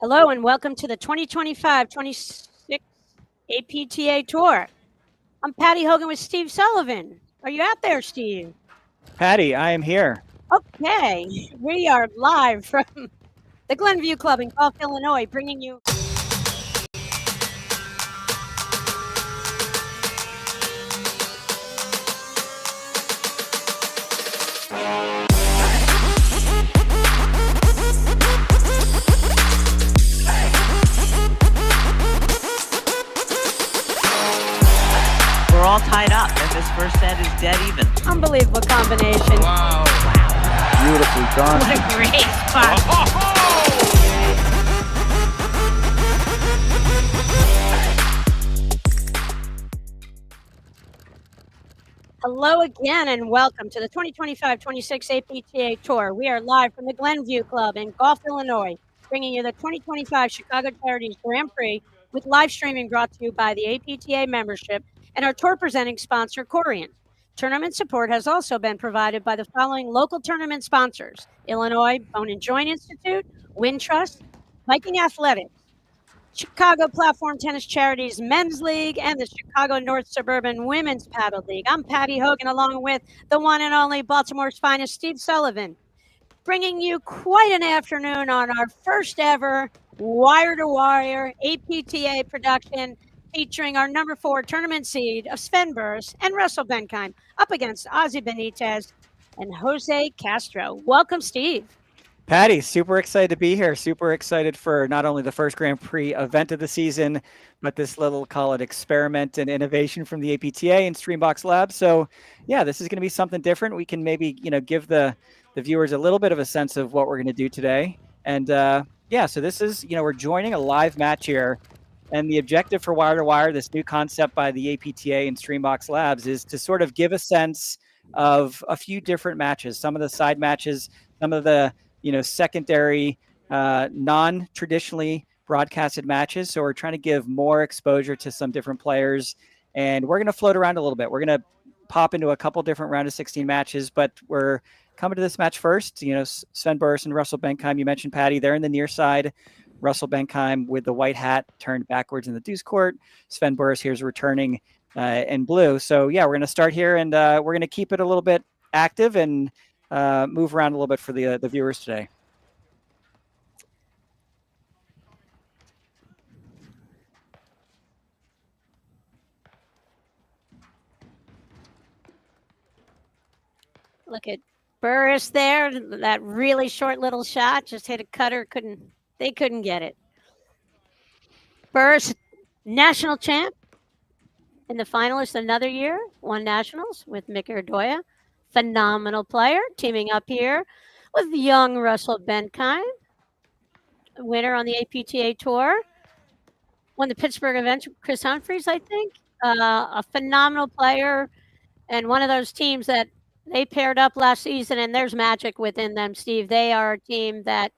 Hello and welcome to the 2025-26 APTA Tour. I'm Patty Hogan with Steve Sullivan. Are you out there, Steve? Patty, I am here. Okay, we are live from the Glenview Club in Gulf, Illinois, bringing you We're all tied up, and this first set is dead even. unbelievable combination. Wow. Beautifully done. What a great spot. Hello again and welcome to the 2025-26 APTA Tour. We are live from the Glenview Club in Gulf, Illinois, bringing you the 2025 Chicago Charities Grand Prix with live streaming brought to you by the APTA membership and our tour presenting sponsor, Corian. Tournament support has also been provided by the following local tournament sponsors: Illinois Bone and Joint Institute, Wintrust, Viking Athletics, Chicago Platform Tennis Charities Men's League, and the Chicago North Suburban Women's Paddle League. I'm Patty Hogan, along with the one and only Baltimore's finest, Steve Sullivan, bringing you quite an afternoon on our first ever Wire2Wire APTA production, featuring our number 4 tournament seed of Sven Burus and Russell Benkeim up against Ozzy Benitez and Jose Castro. Welcome, Steve. Patty, super excited to be here. Super excited for not only the first Grand Prix event of the season, but this little, call it, experiment and innovation from the APTA and Streambox Labs. So yeah, this is going to be something different. We can maybe, give the viewers a little bit of a sense of what we're going to do today. And yeah, so this is, we're joining a live match here. And the objective for Wire2Wire, this new concept by the APTA and Streambox Labs, is to sort of give a sense of a few different matches, some of the side matches, some of the secondary, non-traditionally broadcasted matches. So we're trying to give more exposure to some different players, and we're going to float around a little bit. We're going to pop into a couple different round of 16 matches, but we're coming to this match first. Sven Burus and Russell Benkeim, you mentioned, Patty, they're in the near side. Russell Benkeim with the white hat turned backwards in the deuce court. Sven Burus here's returning in blue. So yeah, we're going to start here, and we're going to keep it a little bit active and move around a little bit for the viewers today. Look at Burus there. That really short little shot just hit a cutter. They couldn't get it. Burus, national champ in the finalists another year, won nationals with McNerney. Phenomenal player, teaming up here with young Russell Benkeim, winner on the APTA Tour. Won the Pittsburgh event, Chris Humphreys, I think. A phenomenal player, and one of those teams that they paired up last season, and there's magic within them, Steve. They are a team that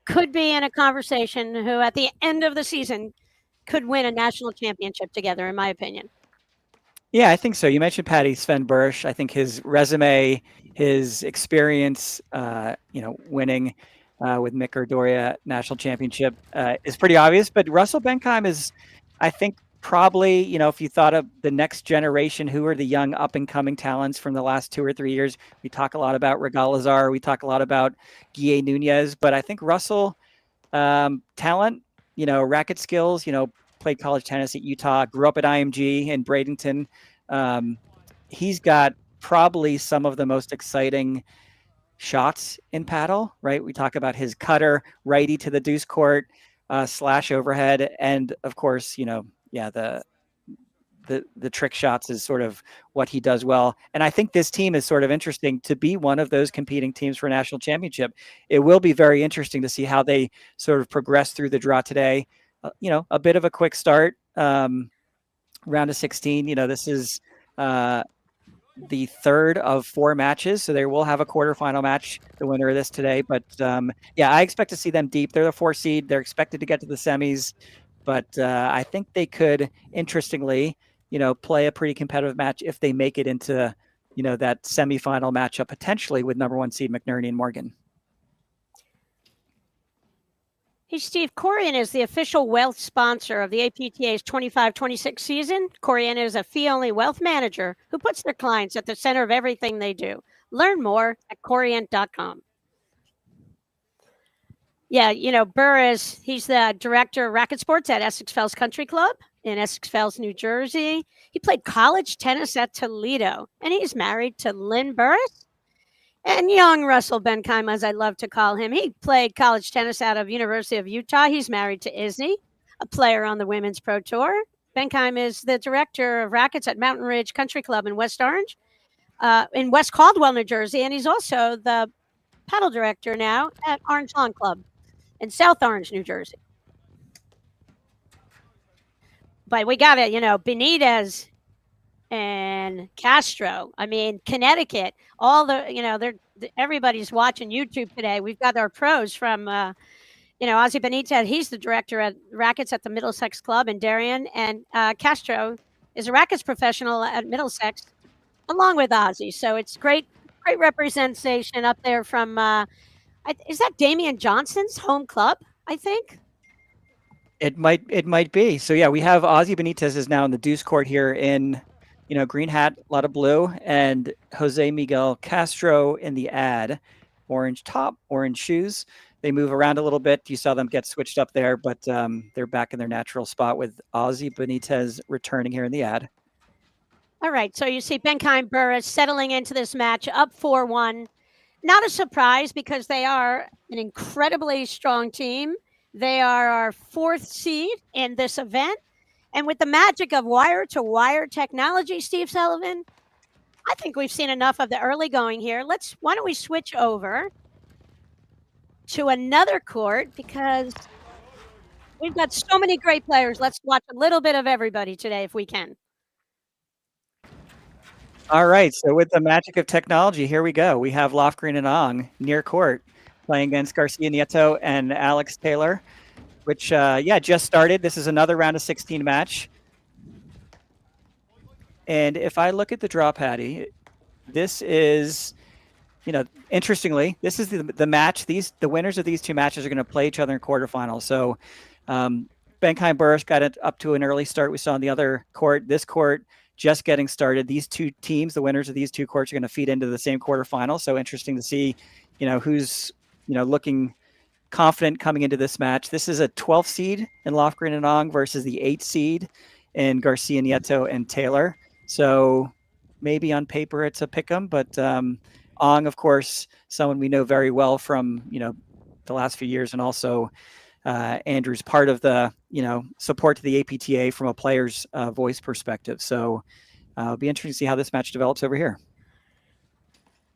could be in a conversation who, at the end of the season, could win a national championship together, in my opinion. Yeah, I think so. You mentioned Patty Sven Burus. I think his resume, his experience, winning with McNerney national championship is pretty obvious. But Russell Benkeim is, I think, probably, if you thought of the next generation, who are the young up-and-coming talents from the last 2 or 3 years. We talk a lot about Regalazar. We talk a lot about Guille Nunez. But I think Russell, talent, racket skills, played college tennis at Utah, grew up at IMG in Bradenton. He's got probably some of the most exciting shots in paddle, right? We talk about his cutter, righty to the deuce court, slash overhead. And of course, the trick shots is sort of what he does well. And I think this team is sort of interesting to be one of those competing teams for a national championship. It will be very interesting to see how they sort of progress through the draw today. A bit of a quick start, round of 16. This is the third of 4 matches, so they will have a quarterfinal match, the winner of this today. But yeah, I expect to see them deep. They're the 4 seed. They're expected to get to the semis, but I think they could, interestingly, play a pretty competitive match if they make it into, that semifinal matchup potentially with number 1 seed McNerney and Morgan. Hey, Steve, Corian is the official wealth sponsor of the APTA's 25-26 season. Corian is a fee-only wealth manager who puts their clients at the center of everything they do. Learn more at Corian.com. Yeah, Burus, he's the director of racket sports at Essex Fells Country Club in Essex Fells, New Jersey. He played college tennis at Toledo, and he's married to Lynn Burus. And young Russell Benkeim, as I love to call him, he played college tennis out of University of Utah. He's married to Izzy, a player on the Women's Pro Tour. Benkeim is the director of rackets at Mountain Ridge Country Club in West Orange, in West Caldwell, New Jersey, and he's also the paddle director now at Orange Lawn Club in South Orange, New Jersey. But we got it, Benitez and Castro. I mean, Connecticut. All the, everybody's watching YouTube today. We've got our pros from, Ozzy Benitez. He's the director at rackets at the Middlesex Club in Darien, and Castro is a rackets professional at Middlesex, along with Ozzy. So it's great representation up there from. Is that Damian Johnson's home club? I think. It might be. So yeah, we have Ozzy Benitez is now in the deuce court here in. Green hat, a lot of blue, and Jose Miguel Castro in the ad, orange top, orange shoes. They move around a little bit. You saw them get switched up there, but they're back in their natural spot with Ozzy Benitez returning here in the ad. All right, so you see Benkeim Burus settling into this match up 4-1. Not a surprise because they are an incredibly strong team. They are our 4th seed in this event. And with the magic of wire-to-wire technology, Steve Sullivan, I think we've seen enough of the early going here. Why don't we switch over to another court because we've got so many great players. Let's watch a little bit of everybody today if we can. All right, so with the magic of technology, here we go. We have Lofgren and Ong near court playing against Garcia-Nieto and Alex Theiler. Which, just started. This is another round of 16 match. And if I look at the draw, Patty, this is, interestingly, this is the match. The winners of these two matches are going to play each other in quarterfinals. So Benkeim Burus got it up to an early start. We saw in the other court. This court just getting started. These two teams, the winners of these two courts, are going to feed into the same quarterfinal. So interesting to see, who's, looking confident coming into this match. This is a 12th seed in Lofgren and Ong versus the 8th seed in Garcia-Nieto and Theiler. So maybe on paper it's a pick'em, but Ong, of course, someone we know very well from the last few years, and also Andrew's part of the support to the APTA from a player's voice perspective. So it'll be interesting to see how this match develops over here.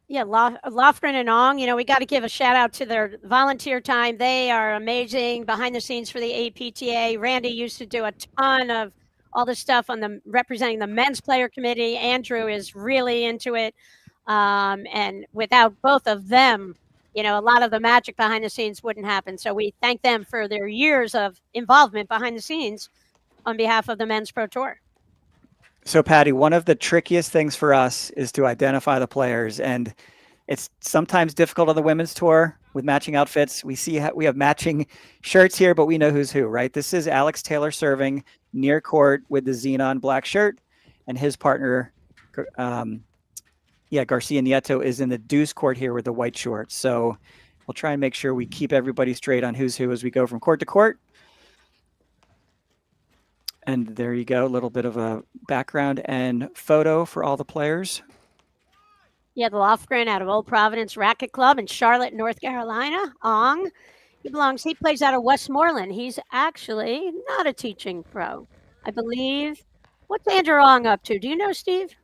Yeah, Lofgren and Ong, we got to give a shout out to their volunteer time. They are amazing behind the scenes for the APTA. Randy used to do a ton of all the stuff on representing the men's player committee. Andrew is really into it. And without both of them, a lot of the magic behind the scenes wouldn't happen. So we thank them for their years of involvement behind the scenes on behalf of the Men's Pro Tour. So, Patty, one of the trickiest things for us is to identify the players, and it's sometimes difficult on the women's tour with matching outfits. We have matching shirts here, but we know who's who, right? This is Alex Theiler serving near court with the Xenon black shirt, and his partner, Garcia-Nieto, is in the deuce court here with the white shorts. So we'll try and make sure we keep everybody straight on who's who as we go from court to court. And there you go, a little bit of a background and photo for all the players. Yeah, the Lofgren out of Old Providence Racket Club in Charlotte, North Carolina. Ong, he plays out of Westmoreland. He's actually not a teaching pro, I believe. What's Andrew Ong up to? Do you know, Steve?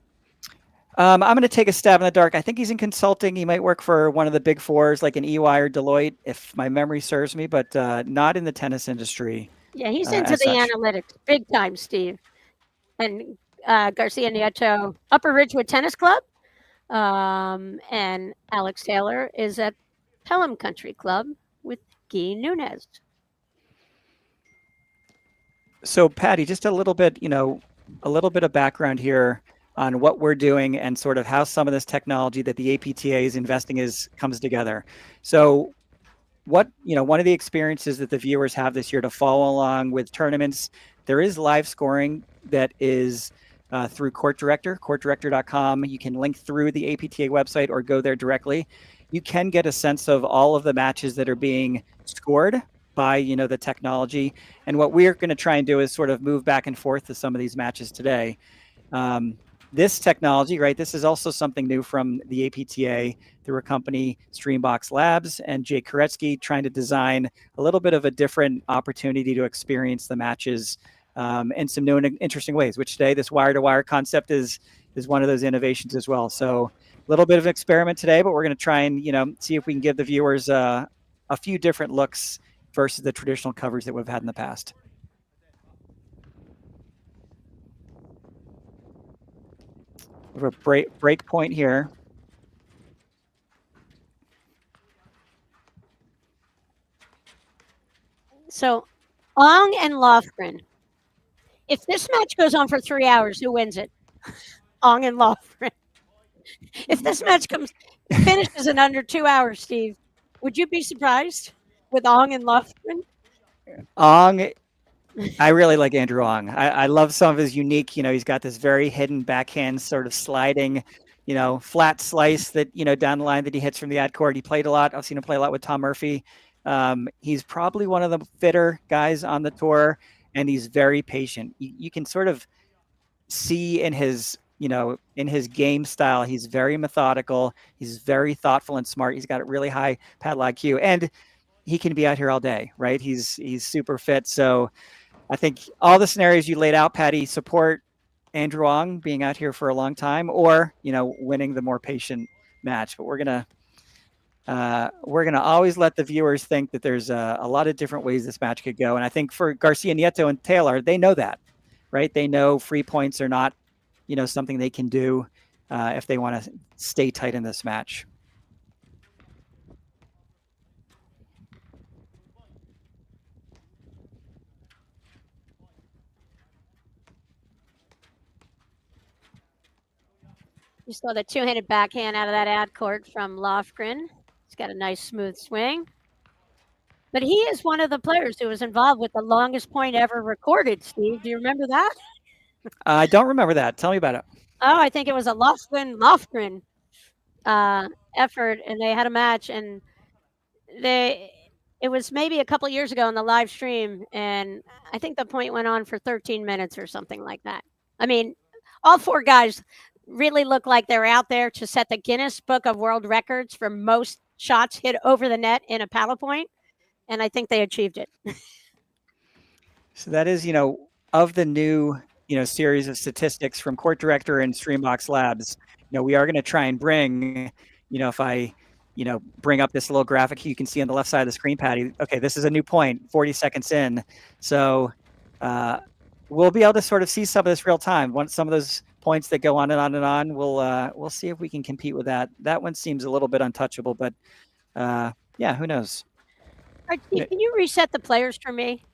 I'm going to take a stab in the dark. I think he's in consulting. He might work for one of the big fours, like an EY or Deloitte, if my memory serves me, but not in the tennis industry. Yeah, he's into the analytics big time, Steve. And Garcia-Nieto, Upper Ridgewood Tennis Club. And Alex Theiler is at Pelham Country Club with Guy Nunez. So, Patty, just a little bit of background here on what we're doing and sort of how some of this technology that the APTA is investing comes together. So one of the experiences that the viewers have this year to follow along with tournaments, there is live scoring that is through Court Director, courtdirector.com. You can link through the APTA website or go there directly. You can get a sense of all of the matches that are being scored by the technology. And what we're going to try and do is sort of move back and forth to some of these matches today. This technology, right, this is also something new from the APTA through a company, Streambox Labs, and Jake Koretsky trying to design a little bit of a different opportunity to experience the matches in some new and interesting ways, which today this wire-to-wire concept is one of those innovations as well. So a little bit of an experiment today, but we're going to try and see if we can give the viewers a few different looks versus the traditional coverage that we've had in the past. We have a break point here. So, Ong and Lofgren. If this match goes on for 3 hours, who wins it? Ong and Lofgren. If this match finishes in under 2 hours, Steve, would you be surprised with Ong and Lofgren? Ong, I really like Andrew Ong. I love some of his unique, he's got this very hidden backhand sort of sliding, flat slice that, down the line that he hits from the ad court. He played a lot. I've seen him play a lot with Tom Murphy. He's probably one of the fitter guys on the tour, and he's very patient. You can sort of see in his game style, he's very methodical. He's very thoughtful and smart. He's got a really high paddle IQ, and he can be out here all day, right? He's super fit. So I think all the scenarios you laid out, Patty, support Andrew Ong being out here for a long time, or winning the more patient match. But we're gonna always let the viewers think that there's a lot of different ways this match could go. And I think for Garcia-Nieto and Theiler, they know that, right? They know free points are not, something they can do if they want to stay tight in this match. You saw the two-handed backhand out of that ad court from Lofgren. He's got a nice smooth swing. But he is one of the players who was involved with the longest point ever recorded, Steve. Do you remember that? I don't remember that. Tell me about it. Oh, I think it was a Lofgren effort, and they had a match, and it was maybe a couple years ago on the live stream, and I think the point went on for 13 minutes or something like that. I mean, all four guys really look like they're out there to set the Guinness Book of World Records for most shots hit over the net in a paddle point, and I think they achieved it. So that is, of the new, series of statistics from Court Director and Streambox Labs, we are going to try and bring, if I, bring up this little graphic you can see on the left side of the screen, Patty. Okay, this is a new point, 40 seconds in. So we'll be able to sort of see some of this real time. Some of those points that go on and on and on, we'll see if we can compete with that. That one seems a little bit untouchable, but yeah, who knows? All right, Steve, can you reset the players for me?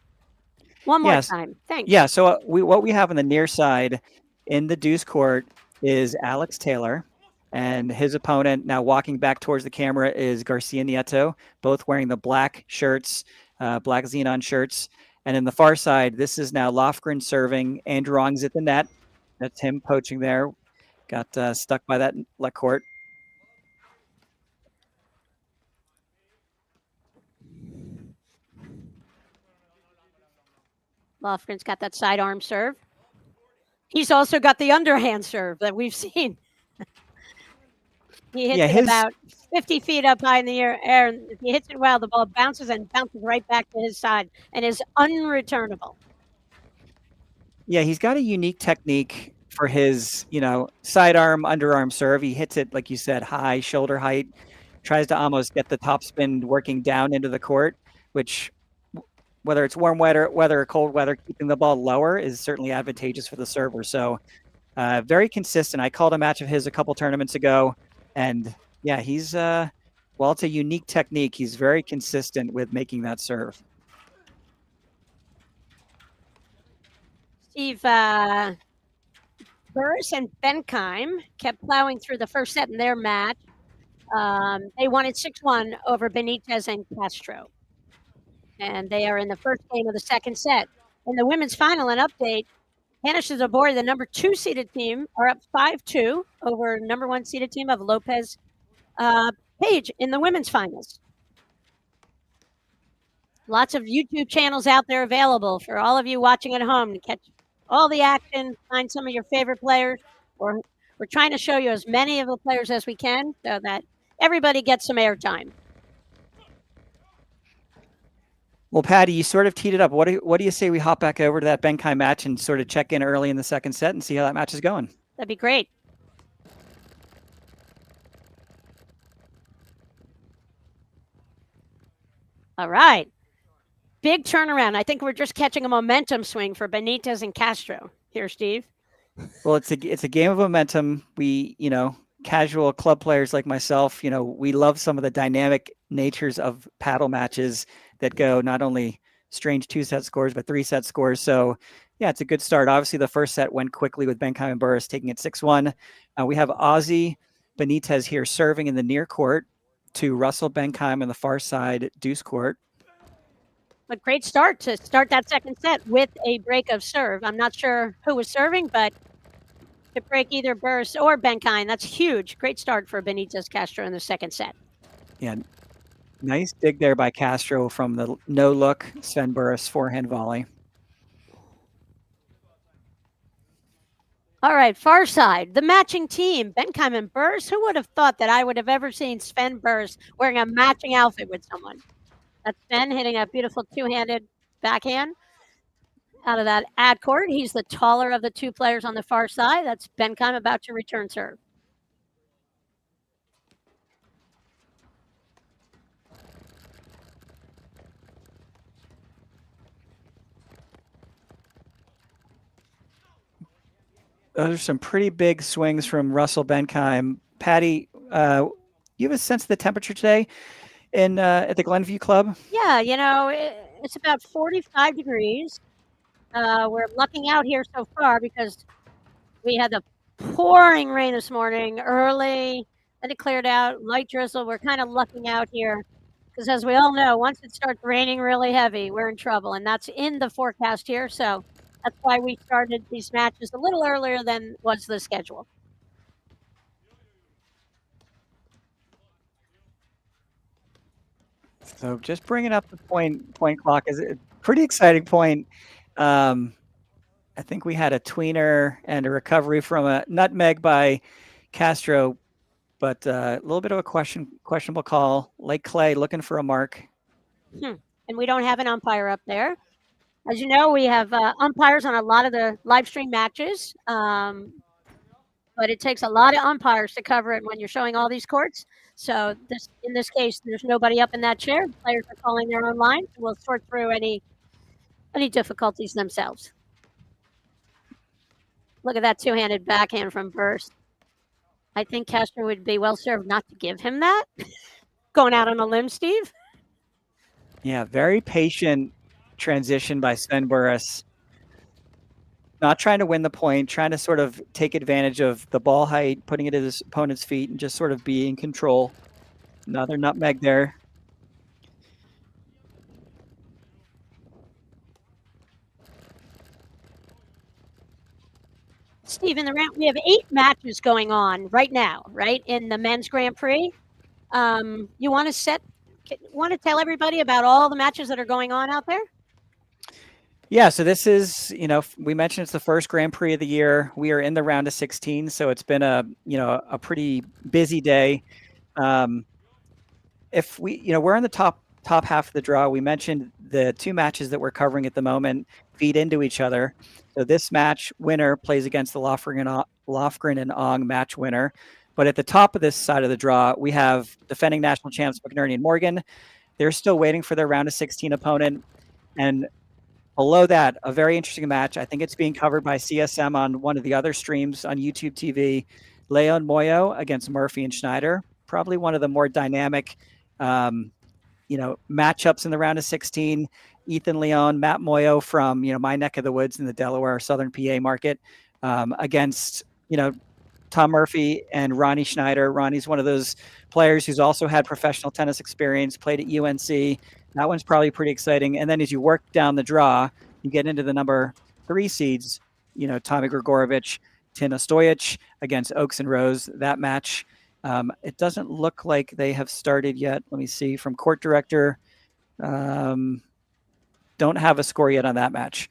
One more time. Thanks. Yeah, so what we have on the near side in the deuce court is Alex Theiler, and his opponent now walking back towards the camera is Garcia-Nieto, both wearing the black shirts, black xenon shirts. And in the far side, this is now Lofgren serving. Andrew Ong's at the net. That's him poaching there. Got stuck by that court. Lofgren's got that sidearm serve. He's also got the underhand serve that we've seen. He hits it about 50 feet up high in the air, and if he hits it well, the ball bounces right back to his side and is unreturnable. Yeah, he's got a unique technique for his, sidearm, underarm serve. He hits it, like you said, high, shoulder height, tries to almost get the topspin working down into the court, which, whether it's warm weather or cold weather, keeping the ball lower is certainly advantageous for the server. So very consistent. I called a match of his a couple tournaments ago, and yeah, he's, well, it's a unique technique. He's very consistent with making that serve. Steve, Burus and Benkeim kept plowing through the first set in their match. They won it 6-1 over Benitez and Castro. And they are in the first game of the second set. In the women's final, an update, Hanish is aboard. The number 2 seeded team are up 5-2 over number 1 seeded team of Lopez Page in the women's finals. Lots of YouTube channels out there available for all of you watching at home to catch all the action, find some of your favorite players. We're trying to show you as many of the players as we can so that everybody gets some airtime. Well, Patty, you sort of teed it up. What do you say we hop back over to that Benkeim match and sort of check in early in the second set and see how that match is going? That'd be great. All right. Big turnaround. I think we're just catching a momentum swing for Benitez and Castro. Here, Steve. Well, it's a game of momentum. We, casual club players like myself, we love some of the dynamic natures of paddle matches that go not only strange 2-set scores, but 3-set scores. So yeah, it's a good start. Obviously the first set went quickly with Benkeim and Burus taking it 6-1. We have Aussie Benitez here serving in the near court to Russell Benkeim on the far side deuce court. A great start to start that second set with a break of serve. I'm not sure who was serving, but to break either Burus or Benkeim, that's huge. Great start for Benitez Castro in the second set. Yeah, nice dig there by Castro from the no-look Sven Burus forehand volley. All right, far side, the matching team, Benkeim and Burus. Who would have thought that I would have ever seen Sven Burus wearing a matching outfit with someone? That's Sven hitting a beautiful two-handed backhand out of that ad court. He's the taller of the two players on the far side. That's Benkeim about to return serve. Those are some pretty big swings from Russell Benkeim. Patty, you have a sense of the temperature today in at the Glenview Club? Yeah, it's about 45 degrees. We're lucking out here so far because we had the pouring rain this morning early, then it cleared out, light drizzle. We're kind of lucking out here because, as we all know, once it starts raining really heavy, we're in trouble, and that's in the forecast here. So that's why we started these matches a little earlier than was the schedule. So just bringing up the point clock is a pretty exciting point. I think we had a tweener and a recovery from a nutmeg by Castro, but a little bit of a questionable call. Like Clay looking for a mark. And we don't have an umpire up there. As you know, we have umpires on a lot of the live stream matches, but it takes a lot of umpires to cover it when you're showing all these courts. So in this case, there's nobody up in that chair. The players are calling their own line. We'll sort through any difficulties themselves. Look at that two-handed backhand from Burus. I think Castro would be well served not to give him that. Going out on a limb, Steve. Yeah, very patient transition by Sven Burus. Not trying to win the point, trying to sort of take advantage of the ball height, putting it at his opponent's feet, and just sort of be in control. Another nutmeg there. Steve, in the round, we have 8 matches going on right now, right, in the men's Grand Prix. You want to tell everybody about all the matches that are going on out there? Yeah, so this is, we mentioned it's the first Grand Prix of the year. We are in the round of 16, so it's been a pretty busy day. If we're in the top half of the draw. We mentioned the 2 matches that we're covering at the moment feed into each other. So this match winner plays against the Lofgren and Ong match winner. But at the top of this side of the draw, we have defending national champs McNerney and Morgan. They're still waiting for their round of 16 opponent. And below that, a very interesting match. I think it's being covered by CSM on one of the other streams on YouTube TV. Leon Moyo against Murphy and Schneider. Probably one of the more dynamic, matchups in the round of 16. Ethan Leon, Matt Moyo from, my neck of the woods in the Delaware, Southern PA market, against, Tom Murphy and Ronnie Schneider. Ronnie's one of those players who's also had professional tennis experience, played at UNC. That one's probably pretty exciting. And then as you work down the draw, you get into the number 3 seeds, Tommy Grigorovich, Tina Stojic against Oaks and Rose. That match, it doesn't look like they have started yet. Let me see from court director. Don't have a score yet on that match.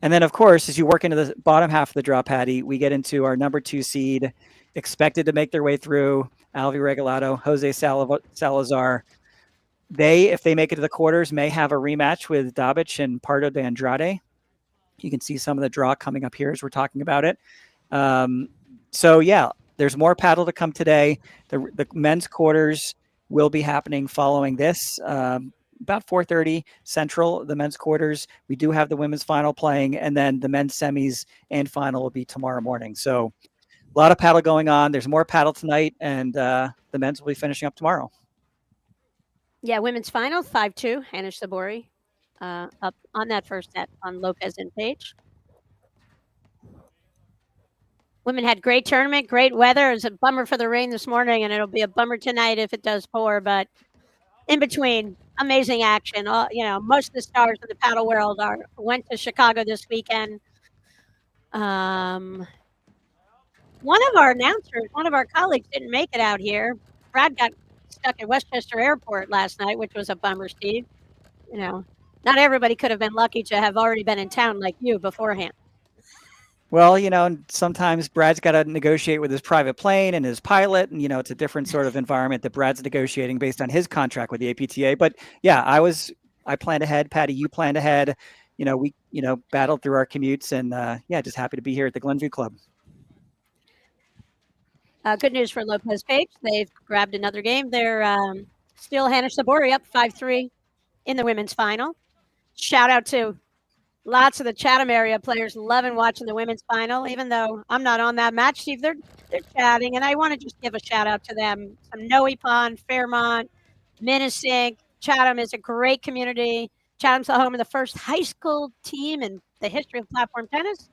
And then, of course, as you work into the bottom half of the draw, Patty, we get into our number 2 seed, expected to make their way through, Alvi Regalado, Jose Salazar. If they make it to the quarters, may have a rematch with Dabic and Pardo de Andrade. You can see some of the draw coming up here as we're talking about it. So, yeah, there's more paddle to come today. The men's quarters will be happening following this. About 4:30 Central, the men's quarters. We do have the women's final playing, and then the men's semis and final will be tomorrow morning. So a lot of paddle going on. There's more paddle tonight, and the men's will be finishing up tomorrow. Yeah, women's final, 5-2, Hanish Sabori up on that first set on Lopez and Page. Women had great tournament, great weather. It was a bummer for the rain this morning, and it'll be a bummer tonight if it does pour, but in between, amazing action. Most of the stars of the paddle world went to Chicago this weekend. One of our announcers, one of our colleagues didn't make it out here. Brad got stuck at Westchester Airport last night, which was a bummer, Steve. Not everybody could have been lucky to have already been in town like you beforehand. Well, sometimes Brad's got to negotiate with his private plane and his pilot, and it's a different sort of environment that Brad's negotiating based on his contract with the APTA. But yeah, I planned ahead. Patty, you planned ahead. We battled through our commutes, and just happy to be here at the Glenview Club. Good news for Lopez Page. They've grabbed another game. They're still Hanish Sabori up 5-3 in the women's final. Shout out to lots of the Chatham area players loving watching the women's final, even though I'm not on that match, Steve. They're chatting, and I want to just give a shout out to them. Some Noe Pond, Fairmont, Minnesink. Chatham is a great community. Chatham's the home of the first high school team in the history of platform tennis.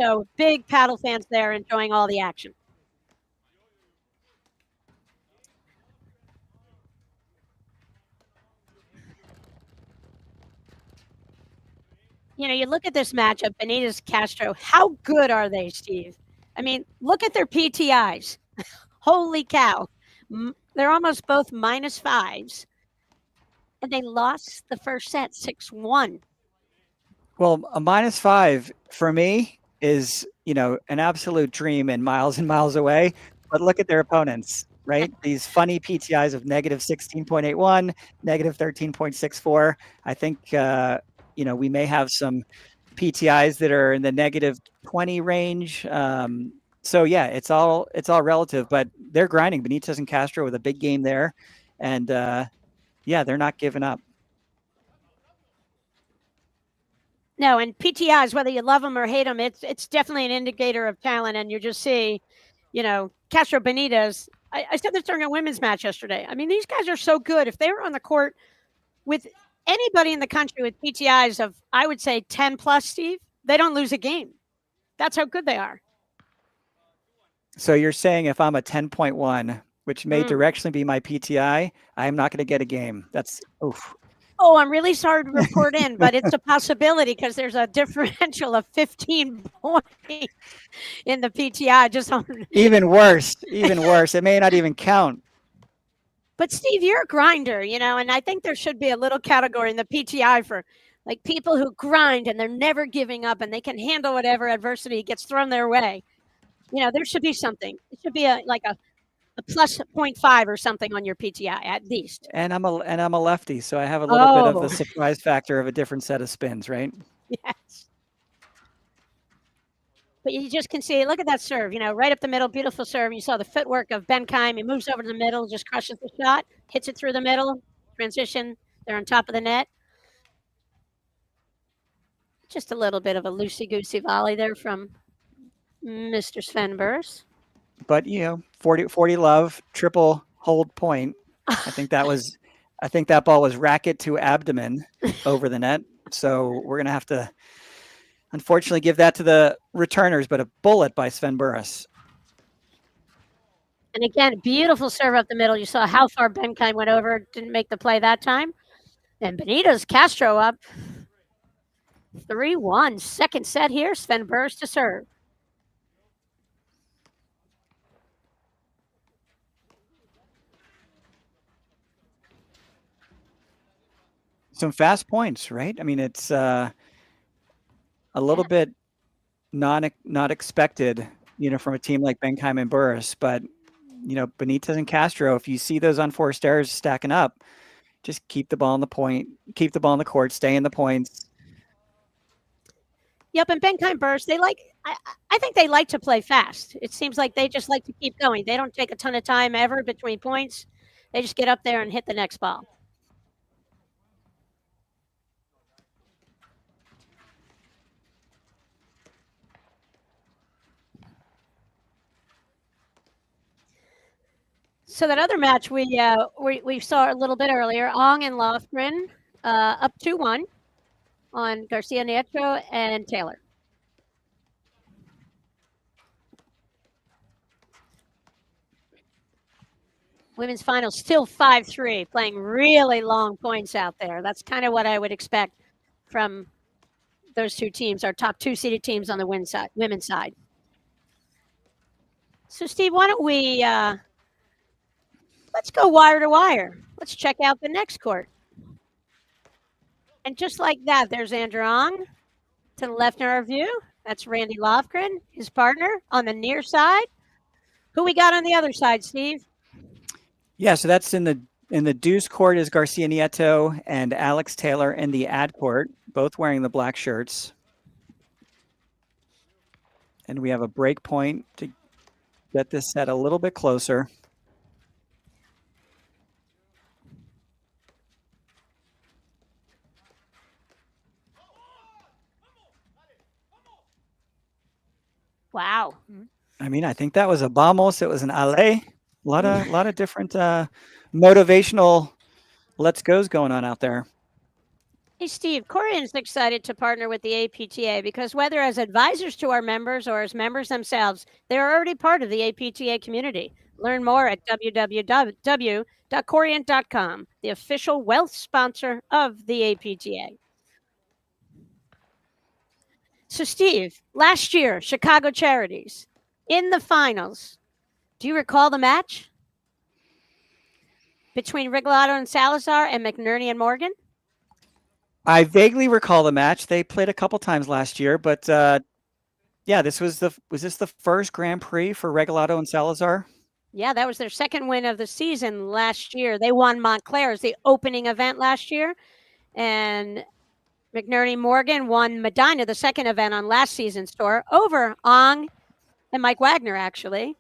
So big paddle fans there enjoying all the action. You look at this matchup, Benitez, Castro. How good are they, Steve? I mean, look at their PTIs. Holy cow. They're almost both -5s. And they lost the first set 6-1. Well, a -5 for me is, an absolute dream and miles away. But look at their opponents, right? These funny PTIs of -16.81, -13.64. I think, we may have some PTIs that are in the -20 range. So yeah, it's all relative, but they're grinding. Benitez and Castro with a big game there. And they're not giving up. No, and PTIs, whether you love them or hate them, it's definitely an indicator of talent. And you just see, Castro Benitez. I said this during a women's match yesterday. I mean, these guys are so good. If they were on the court with anybody in the country with PTIs of, I would say 10 plus, Steve, they don't lose a game. That's how good they are. So you're saying if I'm a 10.1, which may directionally be my PTI, I am not going to get a game. That's oof. Oh, I'm really sorry to report in, but it's a possibility because there's a differential of 15 points in the PTI. Even worse. It may not even count. But Steve, you're a grinder, and I think there should be a little category in the PTI for like people who grind and they're never giving up and they can handle whatever adversity gets thrown their way. There should be something. It should be a plus 0.5 or something on your PTI at least. And I'm a lefty, so I have a little bit of the surprise factor of a different set of spins, right? Yes. But you just can see, look at that serve, right up the middle, beautiful serve. You saw the footwork of Benkeim. He moves over to the middle, just crushes the shot, hits it through the middle, transition. They're on top of the net. Just a little bit of a loosey-goosey volley there from Mr. Sven Burus. But 40 love, triple hold point. I think that ball was racket to abdomen over the net. So we're gonna have to unfortunately give that to the returners, but a bullet by Sven Burus. And again, beautiful serve up the middle. You saw how far Benkeim went over. Didn't make the play that time. And Benitez, Castro up 3-1. Second set here. Sven Burus to serve. Some fast points, right? I mean, it's a little bit not expected, from a team like Benkeim and Burus, but Benitez and Castro, if you see those unforced errors stacking up, just keep the ball on the point, keep the ball on the court, stay in the points. Yep, and Benkeim Burus, I think they like to play fast. It seems like they just like to keep going. They don't take a ton of time ever between points. They just get up there and hit the next ball. So that other match we saw a little bit earlier, Ong and Lofgren up 2-1 on Garcia-Nieto and Theiler. Women's final still 5-3, playing really long points out there. That's kind of what I would expect from those two teams, our top two seeded teams on the women's side. So Steve, why don't we let's go wire to wire. Let's check out the next court. And just like that, there's Andrew Ong to the left in our view. That's Randy Lofgren, his partner, on the near side. Who we got on the other side, Steve? Yeah, so that's in the deuce court is Garcia-Nieto and Alex Theiler in the ad court, both wearing the black shirts. And we have a break point to get this set a little bit closer. Wow. I mean, I think that was a vamos. It was an ale. A lot of different motivational let's goes going on out there. Hey, Steve, Korean's excited to partner with the APTA because whether as advisors to our members or as members themselves, they're already part of the APTA community. Learn more at www.corient.com, the official wealth sponsor of the APTA. So, Steve, last year, Chicago Charities in the finals. Do you recall the match between Regalado and Salazar and McNerney and Morgan? I vaguely recall the match. They played a couple times last year, but yeah, was this the first Grand Prix for Regalado and Salazar? Yeah, that was their second win of the season last year. They won Montclair as the opening event last year, and McNerney Morgan won Medina, the second event on last season's tour, over Ong and Mike Wagner, actually.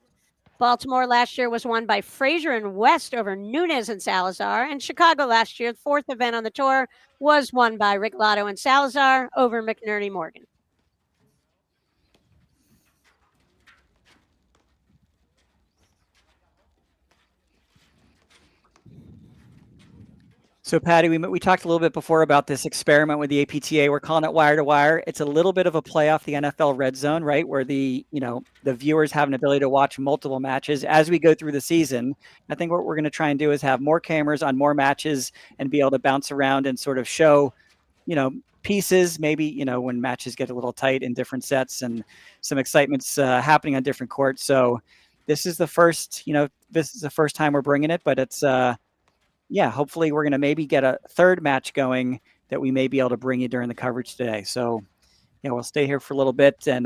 Baltimore last year was won by Frazier and West over Nunes and Salazar. And Chicago last year, the fourth event on the tour, was won by Regalado and Salazar over McNerney Morgan. So, Patty, we talked a little bit before about this experiment with the APTA. We're calling it wire to wire. It's a little bit of a play off the NFL red zone, right? Where the viewers have an ability to watch multiple matches as we go through the season. I think what we're going to try and do is have more cameras on more matches and be able to bounce around and sort of show, pieces, maybe, when matches get a little tight in different sets and some excitement's happening on different courts. So this is the first time we're bringing it, but it's, yeah, hopefully we're going to maybe get a third match going that we may be able to bring you during the coverage today. So, we'll stay here for a little bit and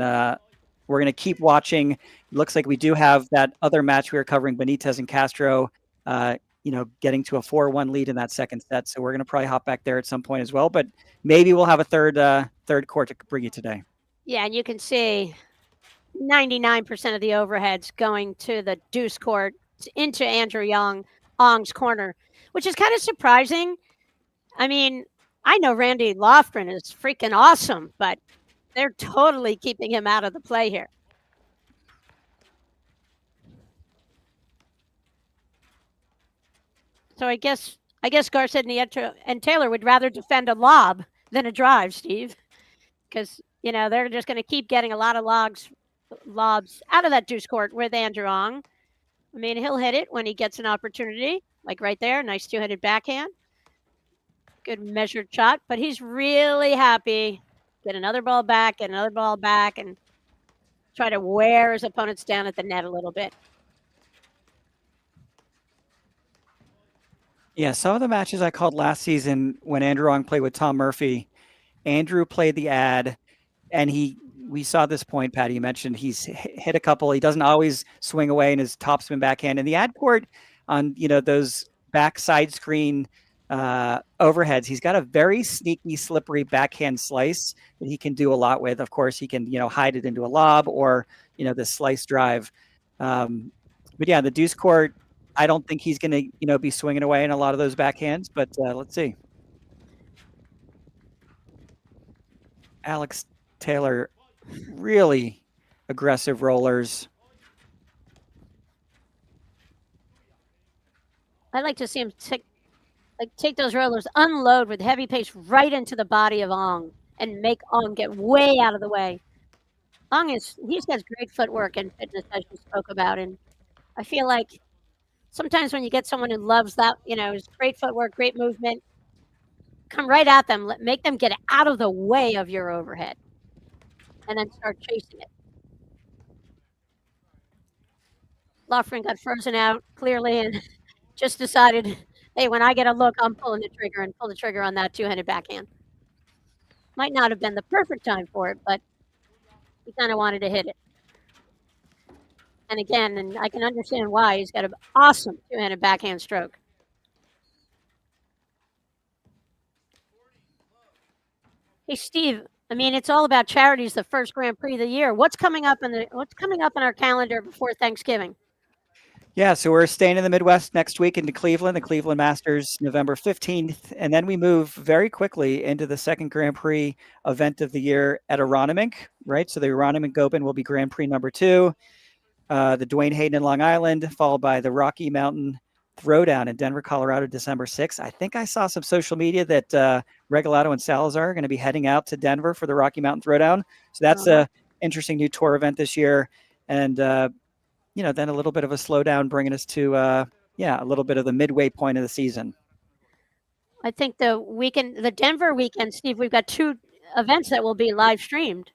we're going to keep watching. It looks like we do have that other match we were covering, Benitez and Castro, getting to a 4-1 lead in that second set. So we're going to probably hop back there at some point as well, but maybe we'll have a third court to bring you today. Yeah, and you can see 99% of the overheads going to the deuce court into Andrew Ong's corner, which is kind of surprising. I mean, I know Randy Lofgren is freaking awesome, but they're totally keeping him out of the play here. So I guess Garcia-Nieto and Theiler would rather defend a lob than a drive, Steve, because they're just going to keep getting a lot of lobs out of that deuce court with Andrew Ong. I mean, he'll hit it when he gets an opportunity, like right there. Nice two-handed backhand. Good measured shot, but he's really happy. Get another ball back, and try to wear his opponents down at the net a little bit. Yeah, some of the matches I called last season when Andrew Ong played with Tom Murphy, Andrew played the ad, and we saw this point, Patty, you mentioned he's hit a couple. He doesn't always swing away in his topspin backhand. And the ad court on, those back side screen overheads, he's got a very sneaky, slippery backhand slice that he can do a lot with. Of course, he can, hide it into a lob or, the slice drive. But yeah, the deuce court, I don't think he's going to, be swinging away in a lot of those backhands, but let's see. Alex Theiler, really aggressive rollers. I'd like to see him take those rollers, unload with heavy pace right into the body of Ong and make Ong get way out of the way. Ong he's got great footwork and fitness, as you spoke about, and I feel like sometimes when you get someone who loves that, his great footwork, great movement, come right at them, make them get out of the way of your overhead, and then start chasing it. Lofgren got frozen out clearly and just decided, hey, when I get a look, I'm pulling the trigger, and pull the trigger on that two-handed backhand. Might not have been the perfect time for it, but he kind of wanted to hit it. And again, and I can understand why, he's got an awesome two-handed backhand stroke. Hey, Steve, I mean, it's all about Charities, the first Grand Prix of the year. What's coming up in our calendar before Thanksgiving? Yeah, so we're staying in the Midwest next week into Cleveland, the Cleveland Masters, November 15th. And then we move very quickly into the second Grand Prix event of the year at Aronimink, right? So the Aronimink Open will be Grand Prix number 2. The Dwayne Hayden in Long Island, followed by the Rocky Mountain Throwdown in Denver, Colorado, December 6th. I think I saw some social media that Regalado and Salazar are going to be heading out to Denver for the Rocky Mountain Throwdown. So that's an interesting new tour event this year. And, then a little bit of a slowdown, bringing us to, a little bit of the midway point of the season. I think the Denver weekend, Steve, we've got 2 events that will be live streamed.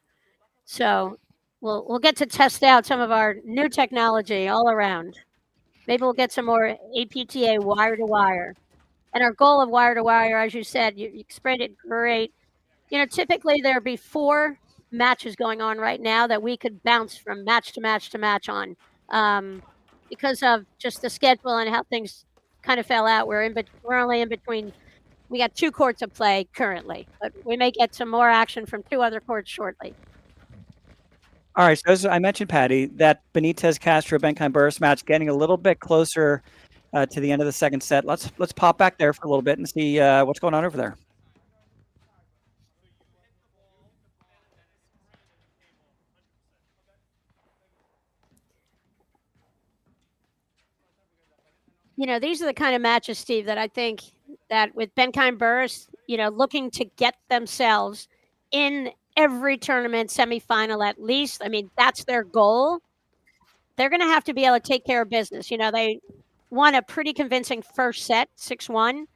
So we'll get to test out some of our new technology all around. Maybe we'll get some more APTA Wire2Wire. And our goal of Wire2Wire, as you said, you explained it great. Typically there'll be 4 matches going on right now that we could bounce from match to match to match on. Because of just the schedule and how things kind of fell out. We're only in between. We got 2 courts of play currently, but we may get some more action from 2 other courts shortly. All right, so as I mentioned, Patty, that Benitez Castro Benkeim Burus match getting a little bit closer to the end of the second set. Let's pop back there for a little bit and see what's going on over there. These are the kind of matches, Steve, that I think that with Benkeim Burus, looking to get themselves in every tournament semifinal at least. I mean, that's their goal. They're going to have to be able to take care of business. They won a pretty convincing first set, 6-1.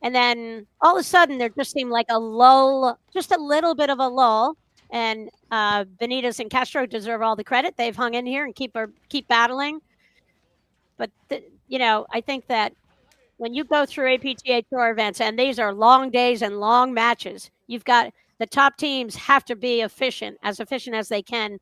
And then all of a sudden, there just seemed like a lull, just a little bit of a lull. And Benitez and Castro deserve all the credit. They've hung in here and keep battling. But, I think that when you go through APTA Tour events, and these are long days and long matches, you've got the top teams have to be efficient as they can,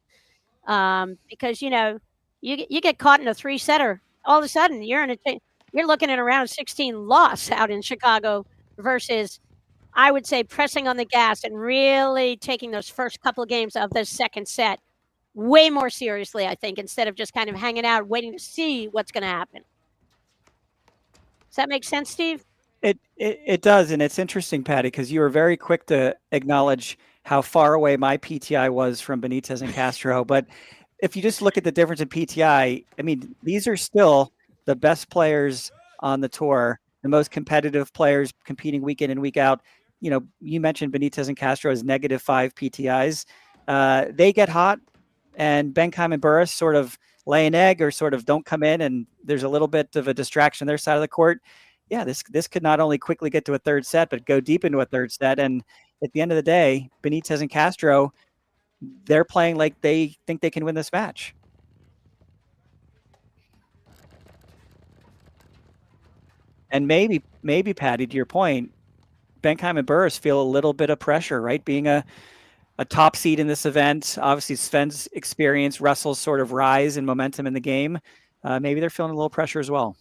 because you get caught in a 3-setter, all of a sudden you're looking at around 16 loss out in Chicago versus, I would say, pressing on the gas and really taking those first couple of games of the second set way more seriously, I think, instead of just kind of hanging out waiting to see what's going to happen. Does that make sense, Steve? It does, and it's interesting, Patty, because you were very quick to acknowledge how far away my PTI was from Benitez and Castro. But if you just look at the difference in PTI, I mean, these are still the best players on the tour, the most competitive players competing week in and week out. You mentioned Benitez and Castro as -5 PTIs. They get hot, and Benkeim and Burus sort of lay an egg or sort of don't come in and there's a little bit of a distraction on their side of the court, yeah, this could not only quickly get to a third set, but go deep into a third set. And at the end of the day, Benitez and Castro, they're playing like they think they can win this match. And maybe, Patty, to your point, Benkeim and Burus feel a little bit of pressure, right? Being a top seed in this event, obviously Sven's experience, Russell's sort of rise in momentum in the game. Maybe they're feeling a little pressure as well.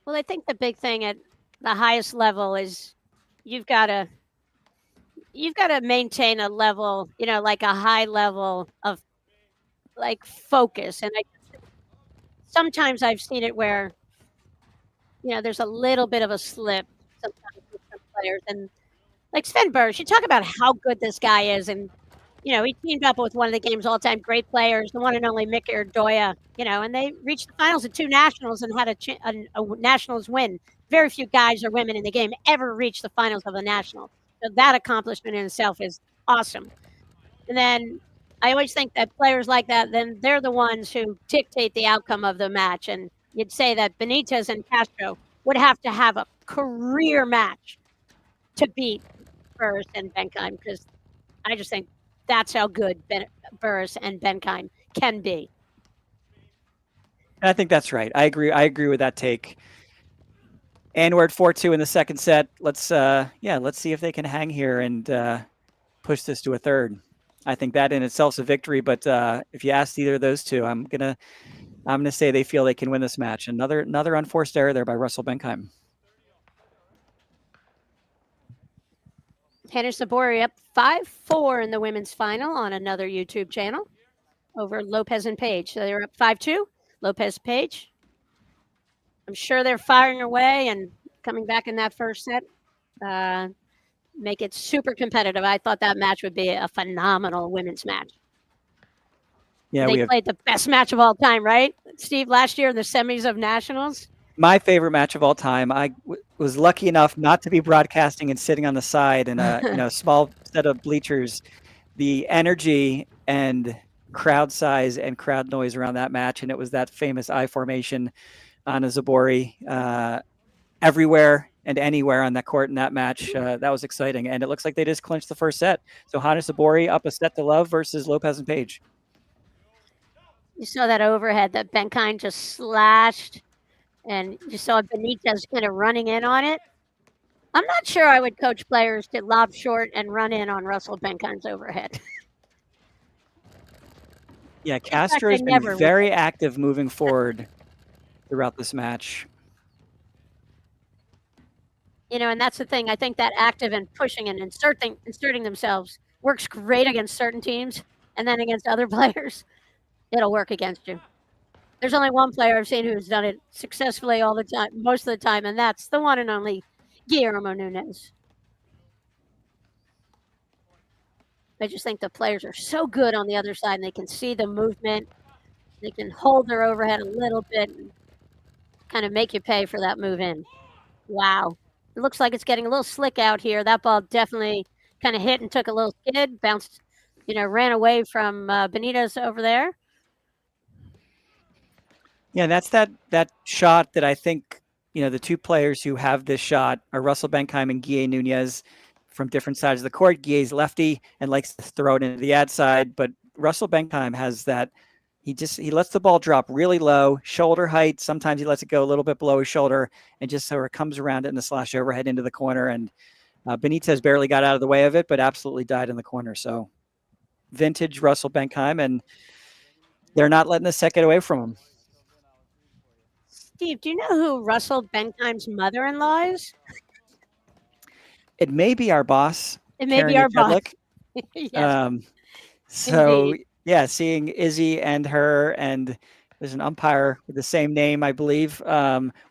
Well, I think the big thing at the highest level is you've got to maintain a level, like a high level of like focus. And sometimes I've seen it where, there's a little bit of a slip sometimes with some players. And like Sven Burus, you talk about how good this guy is. And, he teamed up with one of the game's all-time great players, the one and only Doria, and they reached the finals at 2 nationals and had a nationals win. Very few guys or women in the game ever reached the finals of a national. So that accomplishment in itself is awesome. And then I always think that players like that, then they're the ones who dictate the outcome of the match. And you'd say that Benitez and Castro would have to have a career match to beat Burus and Benkeim, because I just think that's how good Burus and Benkeim can be. I think that's right. I agree with that take. And we're at 4-2 in the second set. Let's see if they can hang here and push this to a third. I think that in itself is a victory. But if you asked either of those two, I'm gonna say they feel they can win this match. Another unforced error there by Russell Benkeim. Hannah Sabori up 5-4 in the women's final on another YouTube channel over Lopez and Page. So they're up 5-2. Lopez, Page. I'm sure they're firing away and coming back in that first set. Make it super competitive. I thought that match would be a phenomenal women's match. Yeah, they played the best match of all time, right, Steve? Last year in the semis of nationals. My favorite match of all time. I was lucky enough not to be broadcasting and sitting on the side in a small set of bleachers. The energy and crowd size and crowd noise around that match, and it was that famous I formation on a Zabori everywhere and anywhere on that court in that match. That was exciting, and it looks like they just clinched the first set. So Hannah Sabori up a set to love versus Lopez and Page. You saw that overhead that Benkeim just slashed, and you saw Benitez kind of running in on it. I'm not sure I would coach players to lob short and run in on Russell Benkeim's overhead. Yeah, Castro has been very active moving forward throughout this match. And that's the thing. I think that active and pushing and inserting themselves works great against certain teams, and then against other players, it'll work against you. There's only one player I've seen who's done it successfully all the time, most of the time, and that's the one and only Guillermo Nunes. I just think the players are so good on the other side, and they can see the movement. They can hold their overhead a little bit and kind of make you pay for that move in. Wow. It looks like it's getting a little slick out here. That ball definitely kind of hit and took a little skid, bounced, ran away from Benitez over there. Yeah, that's that shot that I think, the two players who have this shot are Russell Benkeim and Guille Nunez from different sides of the court. Guille's lefty and likes to throw it into the ad side, but Russell Benkeim has that. He lets the ball drop really low, shoulder height. Sometimes he lets it go a little bit below his shoulder and just sort of comes around it in the slash overhead into the corner. And Benitez barely got out of the way of it, but absolutely died in the corner. So vintage Russell Benkeim, and they're not letting the set get away from him. Steve, do you know who Russell Benkeim's mother-in-law is? It may be our boss. It may be our boss. Yes. So indeed. Yeah, seeing Izzy and her, and there's an umpire with the same name, I believe.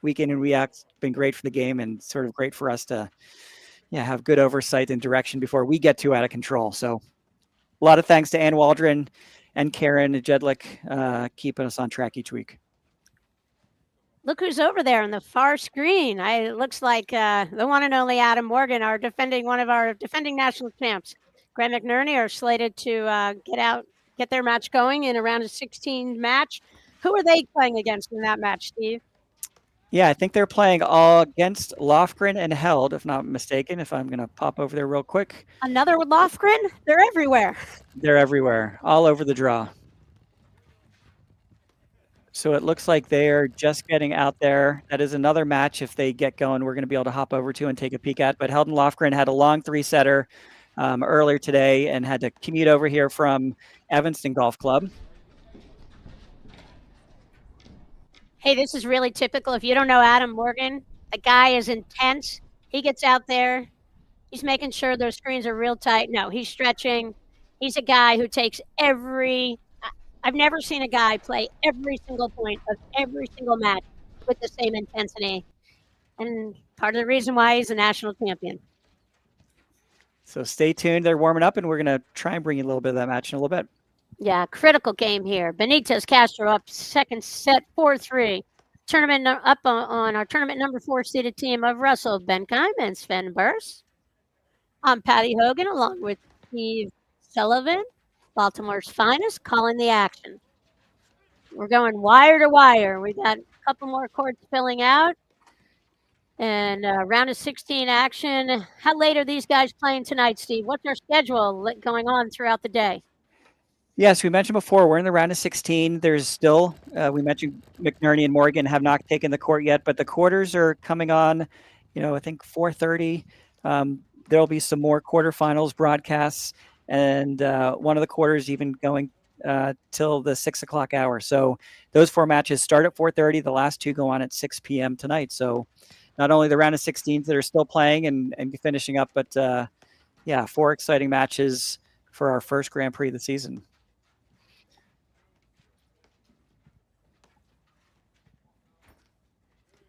Week in and week out, it's been great for the game and sort of great for us to have good oversight and direction before we get too out of control. So a lot of thanks to Ann Waldron and Karen Jedlick keeping us on track each week. Look who's over there on the far screen. It looks like the one and only Adam Morgan, one of our defending national champs. Graham McNerney are slated to get their match going in a round of 16 match. Who are they playing against in that match, Steve? Yeah, I think they're playing all against Lofgren and Held, if not mistaken, if I'm going to pop over there real quick. Another Lofgren? They're everywhere. They're everywhere, all over the draw. So it looks like they're just getting out there. That is another match. If they get going, we're going to be able to hop over to and take a peek at. But Held and Lofgren had a long three-setter earlier today and had to commute over here from Evanston Golf Club. Hey, this is really typical. If you don't know Adam Morgan, the guy is intense. He gets out there. He's making sure those screens are real tight. No, he's stretching. He's a guy who takes I've never seen a guy play every single point of every single match with the same intensity. And part of the reason why he's a national champion. So stay tuned. They're warming up, and we're going to try and bring you a little bit of that match in a little bit. Yeah, critical game here. Benitez, Castro up second set, 4-3. Tournament up on our tournament number 4 seeded team of Russell Benkeim and Sven Burus. I'm Patty Hogan along with Steve Sullivan, Baltimore's finest, calling the action. We're going wire to wire. We got a couple more courts filling out. And round of 16 action. How late are these guys playing tonight, Steve? What's their schedule going on throughout the day? Yes, we mentioned before, we're in the round of 16. There's still, we mentioned McNerney and Morgan have not taken the court yet, but the quarters are coming on, I think 4:30. There'll be some more quarterfinals broadcasts, and one of the quarters even going till the 6 o'clock hour. So those 4 matches start at 4:30. The last 2 go on at 6 p.m. tonight. So not only the round of 16s that are still playing and finishing up, but 4 exciting matches for our first Grand Prix of the season.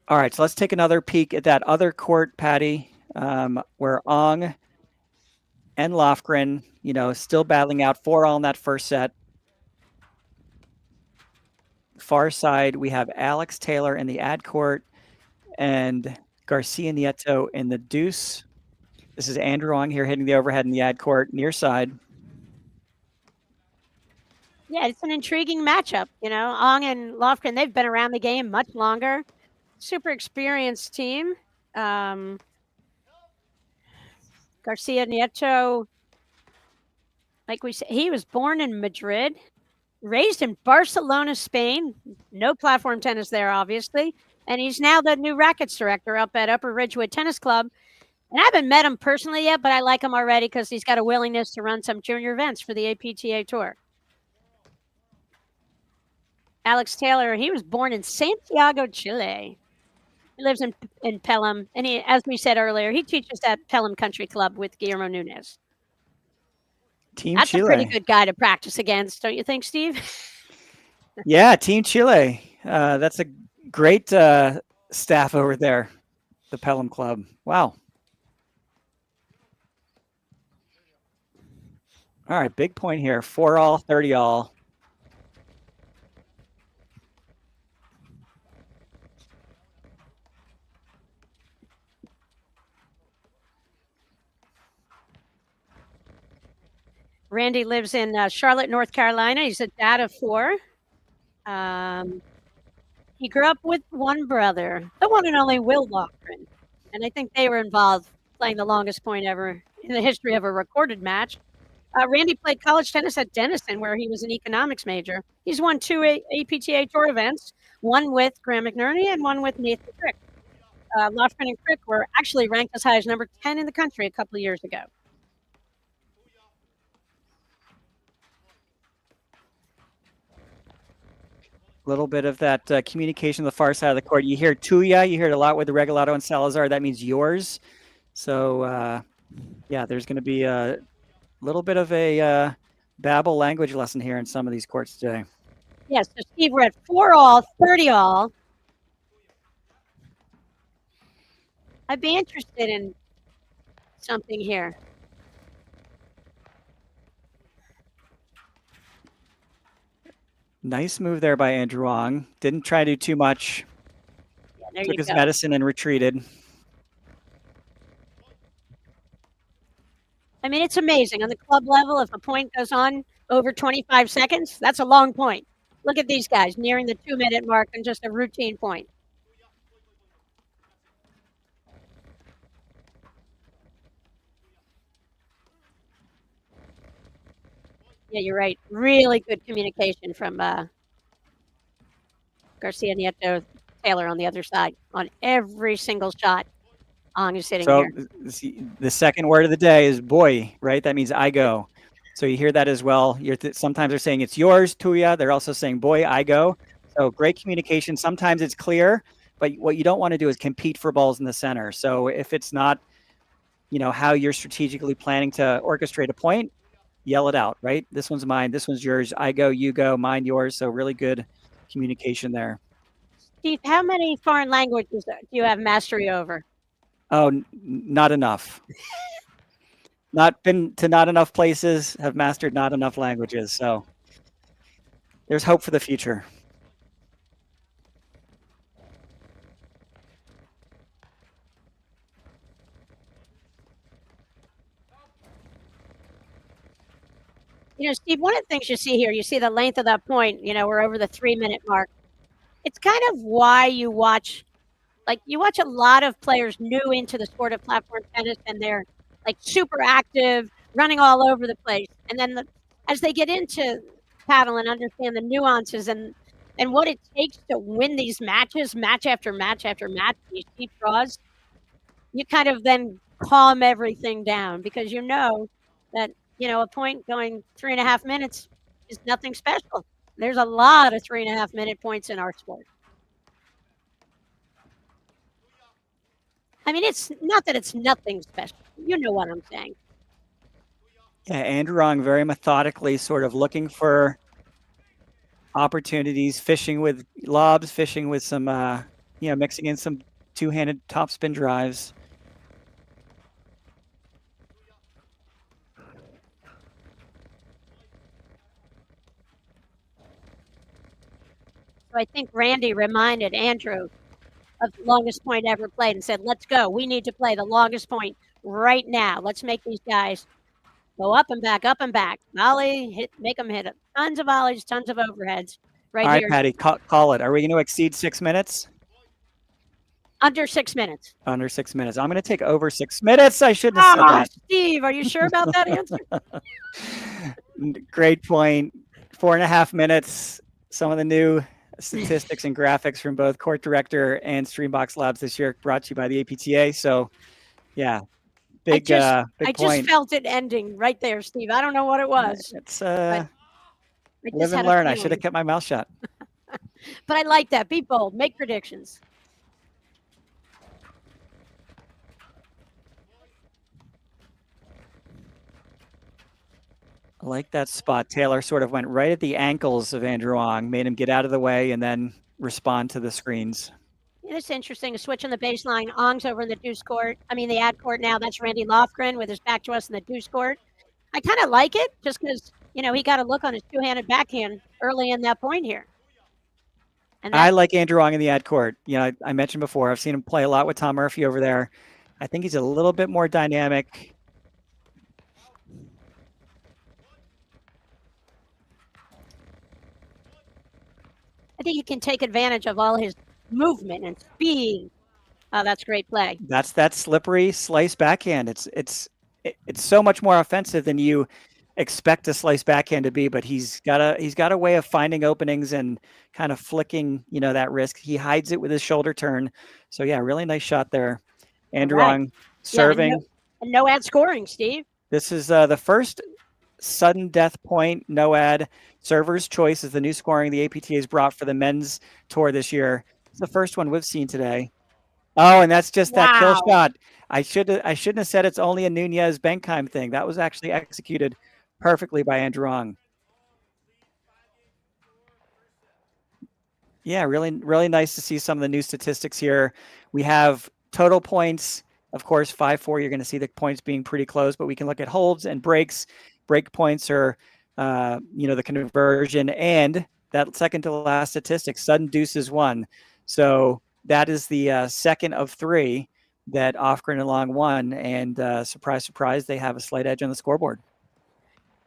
All right, so let's take another peek at that other court, Patty, where Ong and Lofgren, still battling out 4-all in that first set. Far side, we have Alex Theiler in the ad court and Garcia-Nieto in the deuce. This is Andrew Ong here hitting the overhead in the ad court, near side. Yeah, it's an intriguing matchup. Ong and Lofgren, they've been around the game much longer. Super experienced team. Garcia-Nieto, like we said, he was born in Madrid, raised in Barcelona, Spain. No platform tennis there, obviously. And he's now the new rackets director up at Upper Ridgewood Tennis Club. And I haven't met him personally yet, but I like him already because he's got a willingness to run some junior events for the APTA Tour. Alex Theiler, he was born in Santiago, Chile. He lives in Pelham, and as we said earlier, he teaches at Pelham Country Club with Guillermo Nunes. Team That's Chile. a pretty good guy to practice against, don't you think, Steve? Yeah, Team Chile. That's a great staff over there, the Pelham Club. Wow. All right, big point here. 4-all, 30-all. Randy lives in Charlotte, North Carolina. He's a dad of 4. He grew up with one brother, the one and only Will Lofgren. And I think they were involved playing the longest point ever in the history of a recorded match. Randy played college tennis at Denison, where he was an economics major. He's won 2 APTA Tour events, one with Graham McNerney and one with Nathan Crick. Lofgren and Crick were actually ranked as high as number 10 in the country a couple of years ago. Little bit of that communication on the far side of the court. You hear Tuya, you hear it a lot with the Regalado and Salazar. That means yours. So, there's going to be a little bit of a Babel language lesson here in some of these courts today. Yes, so Steve, we're at 4-all, 30-all. I'd be interested in something here. Nice move there by Andrew Ong. Didn't try to do too much. There Took you his go. medicine and retreated. I mean, it's amazing. On the club level, if a point goes on over 25 seconds, that's a long point. Look at these guys nearing the 2-minute mark and just a routine point. Yeah, you're right. Really good communication from Garcia-Nieto, Theiler on the other side on every single shot. Ong is sitting So here. the second word of the day is boy, right? That means I go. So you hear that as well. Sometimes they're saying it's yours, Tuya. They're also saying boy, I go. So great communication. Sometimes it's clear, but what you don't want to do is compete for balls in the center. So if it's not, how you're strategically planning to orchestrate a point, yell it out, right? This one's mine. This one's yours. I go, you go, mine, yours. So really good communication there. Steve, how many foreign languages do you have mastery over? Oh, not enough. Not been to not enough places, have mastered not enough languages. So there's hope for the future. Steve, one of the things you see here, you see the length of that point, we're over the 3-minute mark. It's kind of why you watch a lot of players new into the sport of platform tennis, and they're like super active, running all over the place. And then as they get into paddle and understand the nuances and what it takes to win these matches, match after match after match, these deep draws, you kind of then calm everything down because that a point going 3.5 minutes is nothing special. There's a lot of 3.5-minute points in our sport. I mean, it's not that it's nothing special. You know what I'm saying. Yeah, Andrew Wrong very methodically sort of looking for opportunities, fishing with lobs, fishing with some, mixing in some two-handed topspin drives. So I think Randy reminded Andrew of the longest point ever played and said, let's go. We need to play the longest point right now. Let's make these guys go up and back, volley, make them hit tons of volleys, tons of overheads. All right, Patty, call it. Are we going to exceed 6 minutes? Under 6 minutes. Under 6 minutes. I'm going to take over 6 minutes. I shouldn't have said that. Steve, are you sure about that answer? Great point. 4.5 minutes. Some of the new statistics and graphics from both Court Director and Streambox Labs this year brought to you by the APTA. So, yeah, big I point. just felt it ending right there, Steve. I don't know what it was. It's live and learn. I should have kept my mouth shut. But I like that. Be bold. Make predictions. I like that spot. Theiler sort of went right at the ankles of Andrew Ong, made him get out of the way and then respond to the screens. It's interesting. A switch on the baseline. Ong's over in the deuce court. The ad court now. That's Randy Lofgren with his back to us in the deuce court. I kind of like it just because, he got a look on his two-handed backhand early in that point here. And I like Andrew Ong in the ad court. I mentioned before, I've seen him play a lot with Tom Murphy over there. I think he's a little bit more dynamic. I think he can take advantage of all his movement and speed. Oh, that's great play. That's that slippery slice backhand. It's so much more offensive than you expect a slice backhand to be, but he's got a way of finding openings and kind of flicking, that wrist. He hides it with his shoulder turn. So yeah, really nice shot there. Andrew Ong serving. And no ad scoring, Steve. This is the first sudden death point, no ad. Server's choice is the new scoring the APTA has brought for the men's tour this year. It's the first one we've seen today. Oh, and that's just that kill shot. I shouldn't have said it's only a Nunez Benkeim thing. That was actually executed perfectly by Andrew Ong. Yeah, really, really nice to see some of the new statistics here. We have total points, of course, 5-4. You're going to see the points being pretty close, but we can look at holds and breaks. Break points are, the conversion, and that second to last statistic, sudden deuces 1. So that is the second of 3 that Lofgren and Long won, and surprise, surprise, they have a slight edge on the scoreboard.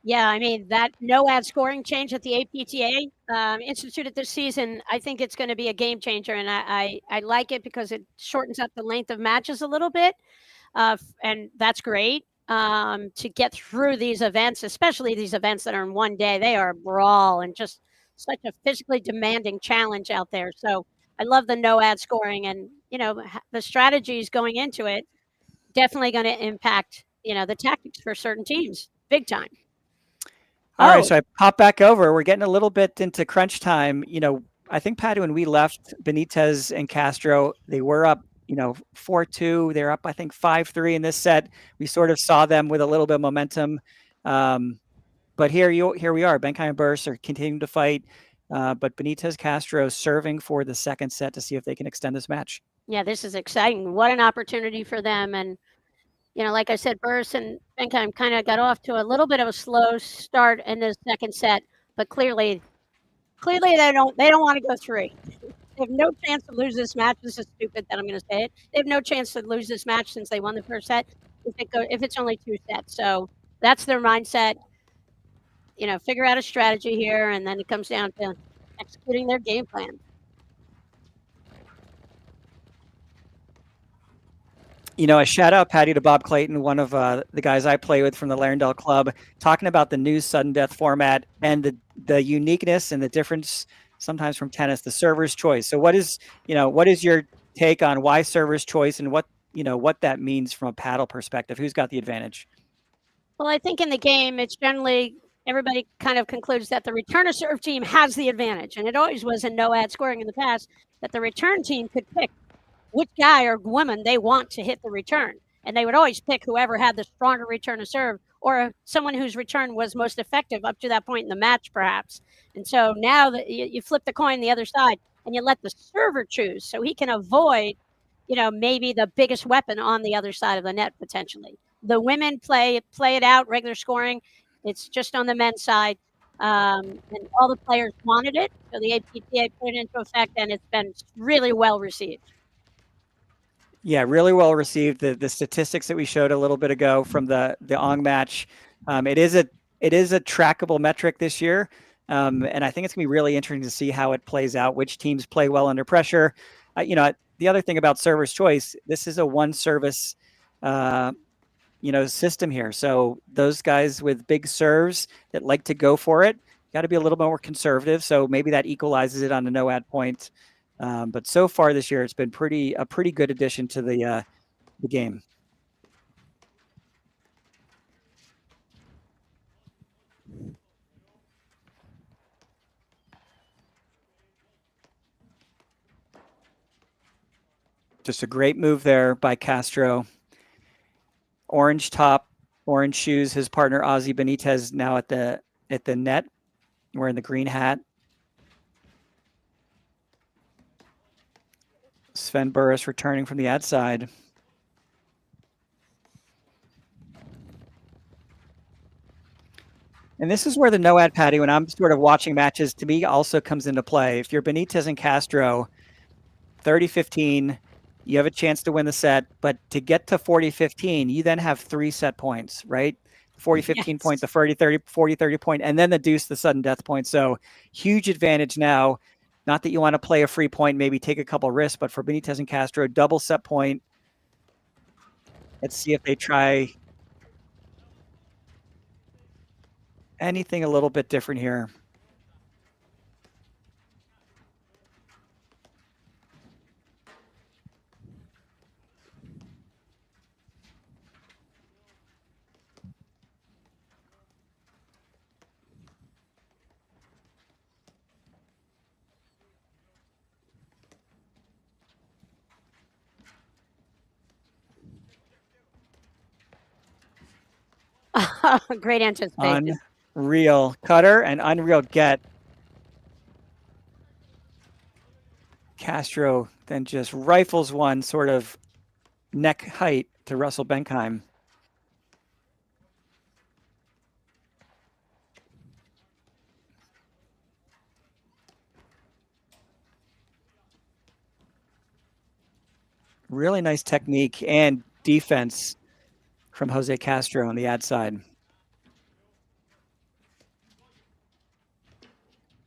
Yeah, I mean, that no ad scoring change at the APTA instituted this season, I think it's going to be a game changer, and I like it because it shortens up the length of matches a little bit, and that's great to get through these events, especially these events that are in one day. They are a brawl and just such a physically demanding challenge out there. So I love the no ad scoring, and the strategies going into it definitely going to impact the tactics for certain teams big time. All right, so I pop back over. We're getting a little bit into crunch time. I think, Patty, when we left Benitez and Castro, they were up, 4-2. They're up, I think, 5-3 in this set. We sort of saw them with a little bit of momentum. But here we are. Benkeim and Burus are continuing to fight. But Benitez Castro serving for the second set to see if they can extend this match. Yeah, this is exciting. What an opportunity for them. And like I said, Burus and Benkeim kind of got off to a little bit of a slow start in the second set, but clearly they don't want to go 3. They have no chance to lose this match. This is stupid that I'm going to say it. They have no chance to lose this match since they won the first set if it's only 2 sets. So that's their mindset. Figure out a strategy here, and then it comes down to executing their game plan. A shout out, Patty, to Bob Clayton, one of the guys I play with from the Larendale Club, talking about the new sudden death format and the uniqueness and the difference sometimes from tennis, the server's choice. So what is your take on why server's choice and what that means from a paddle perspective? Who's got the advantage? Well, I think in the game, it's generally everybody kind of concludes that the return of serve team has the advantage. And it always was in no ad scoring in the past that the return team could pick which guy or woman they want to hit the return. And they would always pick whoever had the stronger return of serve or someone whose return was most effective up to that point in the match, perhaps. And so now that you flip the coin the other side and you let the server choose so he can avoid, maybe the biggest weapon on the other side of the net potentially. The women play it out, regular scoring. It's just on the men's side. And all the players wanted it. So the APTA put it into effect, and it's been really well received. Yeah, really well received. The statistics that we showed a little bit ago from the Ong match, it is a trackable metric this year, and I think it's gonna be really interesting to see how it plays out. Which teams play well under pressure? The other thing about server's choice, this is a one service, system here. So those guys with big serves that like to go for it, got to be a little more conservative. So maybe that equalizes it on the no ad point. But so far this year, it's been a pretty good addition to the game. Just a great move there by Castro. Orange top, orange shoes. His partner Ozzy Benitez now at the net, wearing the green hat. Sven Burus returning from the ad side. And this is where the no ad, Patty, when I'm sort of watching matches, to me also comes into play. If you're Benitez and Castro, 30-15, you have a chance to win the set, but to get to 40-15, you then have 3 set points, right? 40-15 point, the 40-30 point, and then the deuce, the sudden death point. So huge advantage now. Not that you want to play a free point, maybe take a couple risks, but for Benitez and Castro, double set point. Let's see if they try anything a little bit different here. Great anticipation. Unreal cutter and unreal get. Castro then just rifles one sort of neck height to Russell Benkeim. Really nice technique and defense from Jose Castro on the ad side.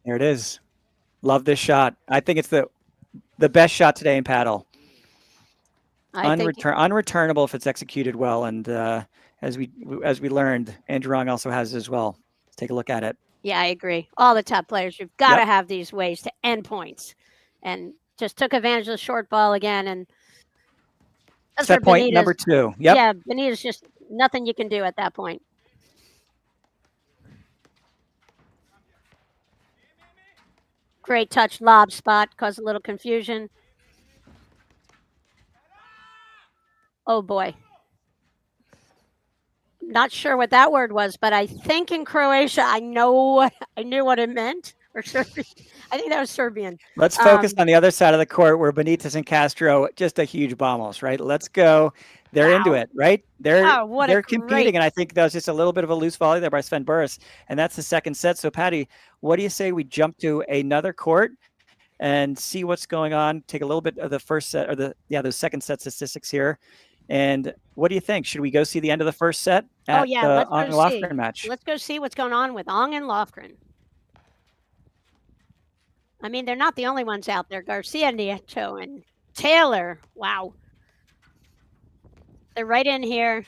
There it is. Love this shot. I think it's the best shot today in paddle. Unreturnable if it's executed well, and as we learned, Andrew Rong also has it as well. Let's take a look at it. Yeah, I agree. All the top players, you've got to have these ways to end points, and just took advantage of the short ball again. And that's set point Benitez, number 2. Yep. Yeah, Benitez, just nothing you can do at that point. Great touch, lob spot, caused a little confusion. Oh boy. Not sure what that word was, but I think in Croatia, I knew what it meant. Or Serbian. I think that was Serbian. Let's focus on the other side of the court where Benitez and Castro, just a huge bombos, right? Let's go. They're into it, right? They're competing, and I think that was just a little bit of a loose volley there by Sven Burus, and that's the second set. So, Patty, what do you say we jump to another court and see what's going on? Take a little bit of the first set, or those second set statistics here. And what do you think? Should we go see the end of the first set at the Ong and Lofgren match? Let's go see what's going on with Ong and Lofgren. I mean, they're not the only ones out there. Garcia-Nieto and Theiler. Wow. They're right in here.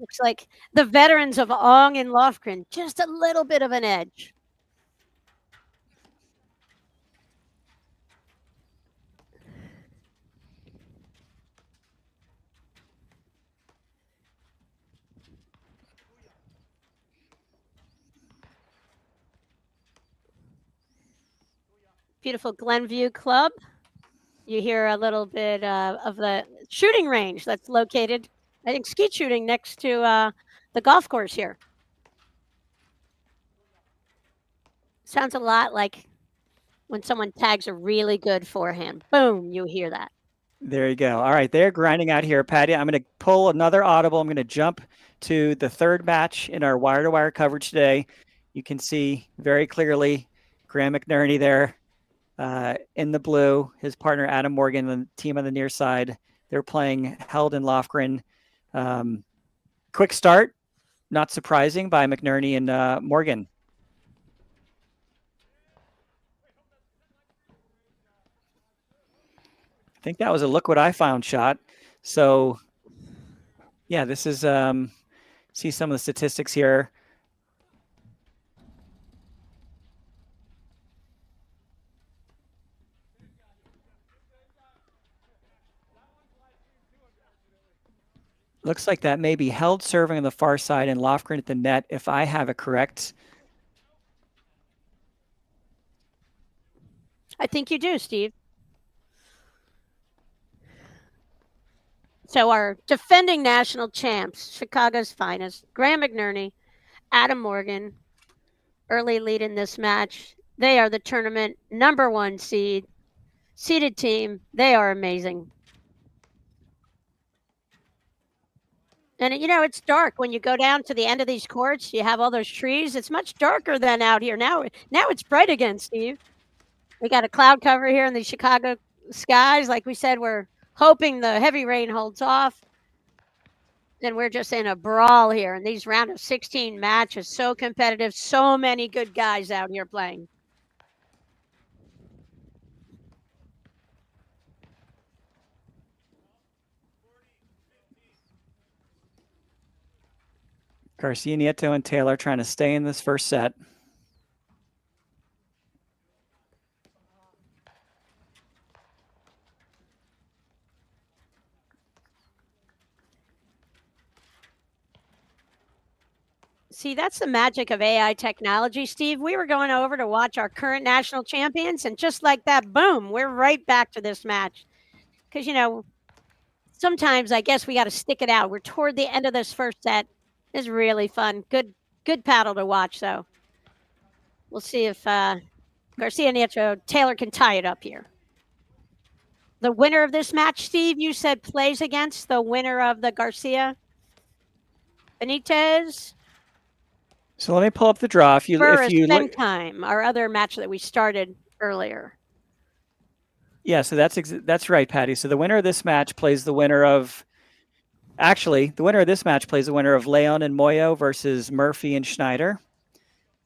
Looks like the veterans of Ong and Lofgren. Just a little bit of an edge. Beautiful Glenview Club. You hear a little bit of the shooting range that's located, I think, skeet shooting next to the golf course here. Sounds a lot like when someone tags a really good forehand. Boom, you hear that. There you go. All right, they're grinding out here, Patty. I'm going to pull another audible. I'm going to jump to the third match in our wire-to-wire coverage today. You can see very clearly Graham McNerney there. In the blue, his partner Adam Morgan, the team on the near side. They're playing Held and Lofgren. Quick start, not surprising, by McNerney and Morgan. I think that was a look what I found shot. So, yeah, this is see some of the statistics here. Looks like that may be Held serving on the far side and Lofgren at the net, if I have it correct. I think you do, Steve. So our defending national champs, Chicago's finest, Graham McNerney, Adam Morgan, early lead in this match. They are the tournament #1 seeded team. They are amazing. And, you know, it's dark when you go down to the end of these courts. You have all those trees. It's much darker than out here. Now it's bright again, Steve. We got a cloud cover here in the Chicago skies. Like we said, we're hoping the heavy rain holds off. And we're just in a brawl here. And these round of 16 matches, so competitive. So many good guys out here playing. Garcia-Nieto and Theiler trying to stay in this first set. See, that's the magic of AI technology, Steve. We were going over to watch our current national champions, and just like that, boom, we're right back to this match. Because, you know, sometimes I guess we got to stick it out. We're toward the end of this first set. It's really fun. Good paddle to watch, though. We'll see if Garcia-Nieto, Theiler can tie it up here. The winner of this match, Steve, you said plays against the winner of the Garcia Benitez. So let me pull up the draw. Burus, Benkeim, our other match that we started earlier. Yeah, so that's right, Patty. So the winner of this match plays the winner of Leon and Moyo versus Murphy and Schneider.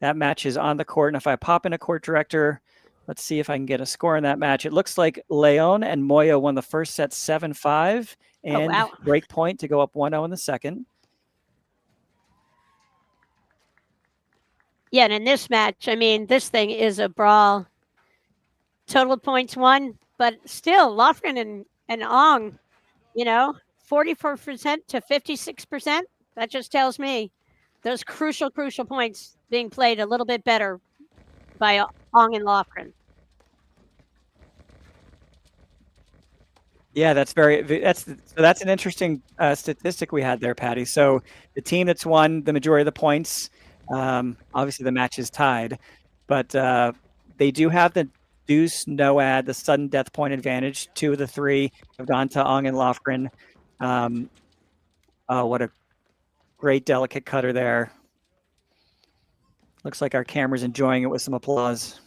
That match is on the court, and if I pop in a court director, let's see if I can get a score in that match. It looks like Leon and Moyo won the first set 7-5 and break point to go up 1-0 in the second. Yeah, and in this match, I mean, this thing is a brawl. Total points won, but still, Lofgren and Ong, 44% to 56%. That just tells me those crucial points being played a little bit better by Ong and Lofgren. Yeah, that's an interesting statistic we had there, Patty. So the team that's won the majority of the points, obviously the match is tied, but they do have the deuce, no ad, the sudden death point advantage. 2 of the 3 have gone to Ong and Lofgren. Oh, what a great delicate cutter there. Looks like our camera's enjoying it with some applause.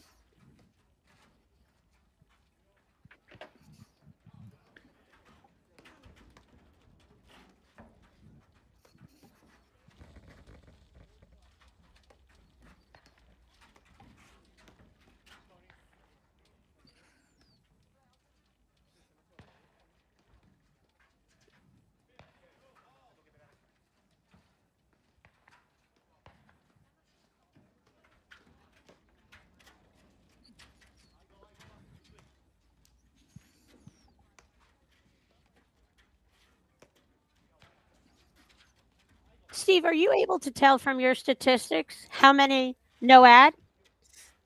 Steve, are you able to tell from your statistics how many no ad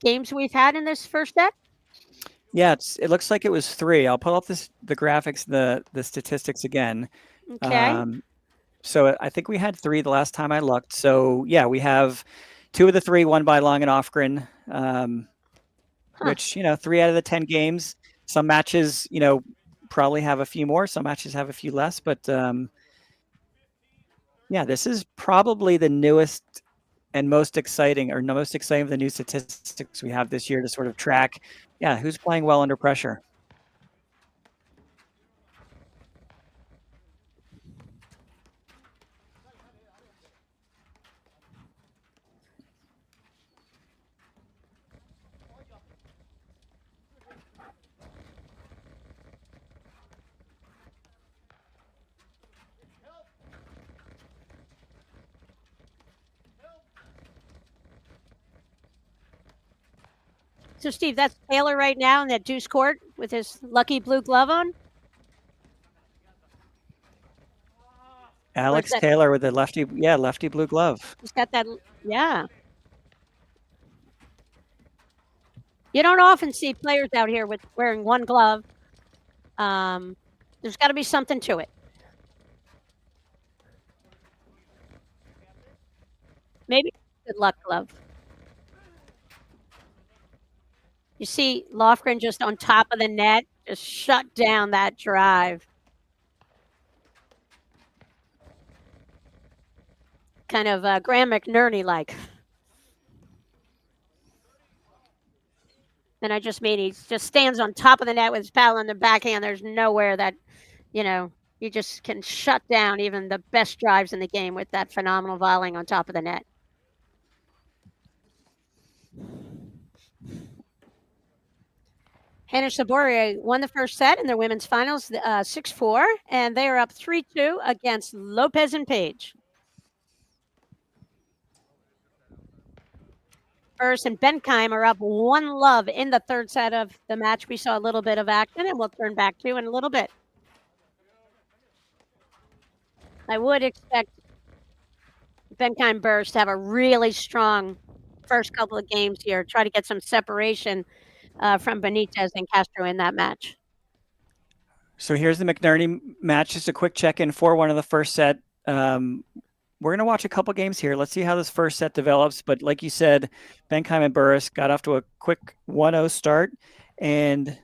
games we've had in this first set? Yeah, it looks like it was 3. I'll pull up the graphics, the statistics again. Okay. So I think we had 3 the last time I looked. So yeah, we have 2 of the 3 won by Long and Lofgren, which 3 out of the 10 games. Some matches, probably have a few more. Some matches have a few less, but yeah, this is probably the newest and most exciting of the new statistics we have this year to sort of track. Yeah, who's playing well under pressure. So, Steve, that's Theiler right now in that deuce court with his lucky blue glove on? Alex Theiler with the lefty blue glove. He's got that, yeah. You don't often see players out here with wearing one glove. There's got to be something to it. Maybe good luck glove. You see Lofgren just on top of the net, just shut down that drive. Kind of Graham McNerney-like. And I just mean he just stands on top of the net with his paddle in the backhand. There's nowhere that, you just can shut down even the best drives in the game with that phenomenal volleying on top of the net. Hannah Saborier won the first set in their women's finals 6-4, and they are up 3-2 against Lopez and Page. Burus and Benkeim are up 1-love in the third set of the match. We saw a little bit of action, and we'll turn back to in a little bit. I would expect Benkeim Burus to have a really strong first couple of games here, try to get some separation from Benitez and Castro in that match. So here's the McNerney match. Just a quick check-in, 4-1 in the first set. We're going to watch a couple games here. Let's see how this first set develops. But like you said, Benkeim and Burus got off to a quick 1-0 start. And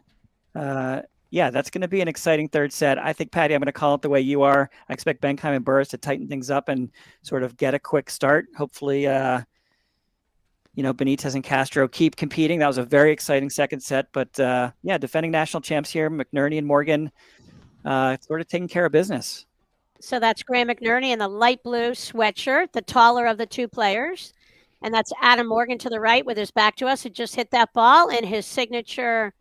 yeah, that's going to be an exciting third set. I think, Patty, I'm going to call it the way you are. I expect Benkeim and Burus to tighten things up and sort of get a quick start. Hopefully, Benitez and Castro keep competing. That was a very exciting second set. But defending national champs here, McNerney and Morgan, sort of taking care of business. So that's Graham McNerney in the light blue sweatshirt, the taller of the two players. And that's Adam Morgan to the right with his back to us. It just hit that ball in his signature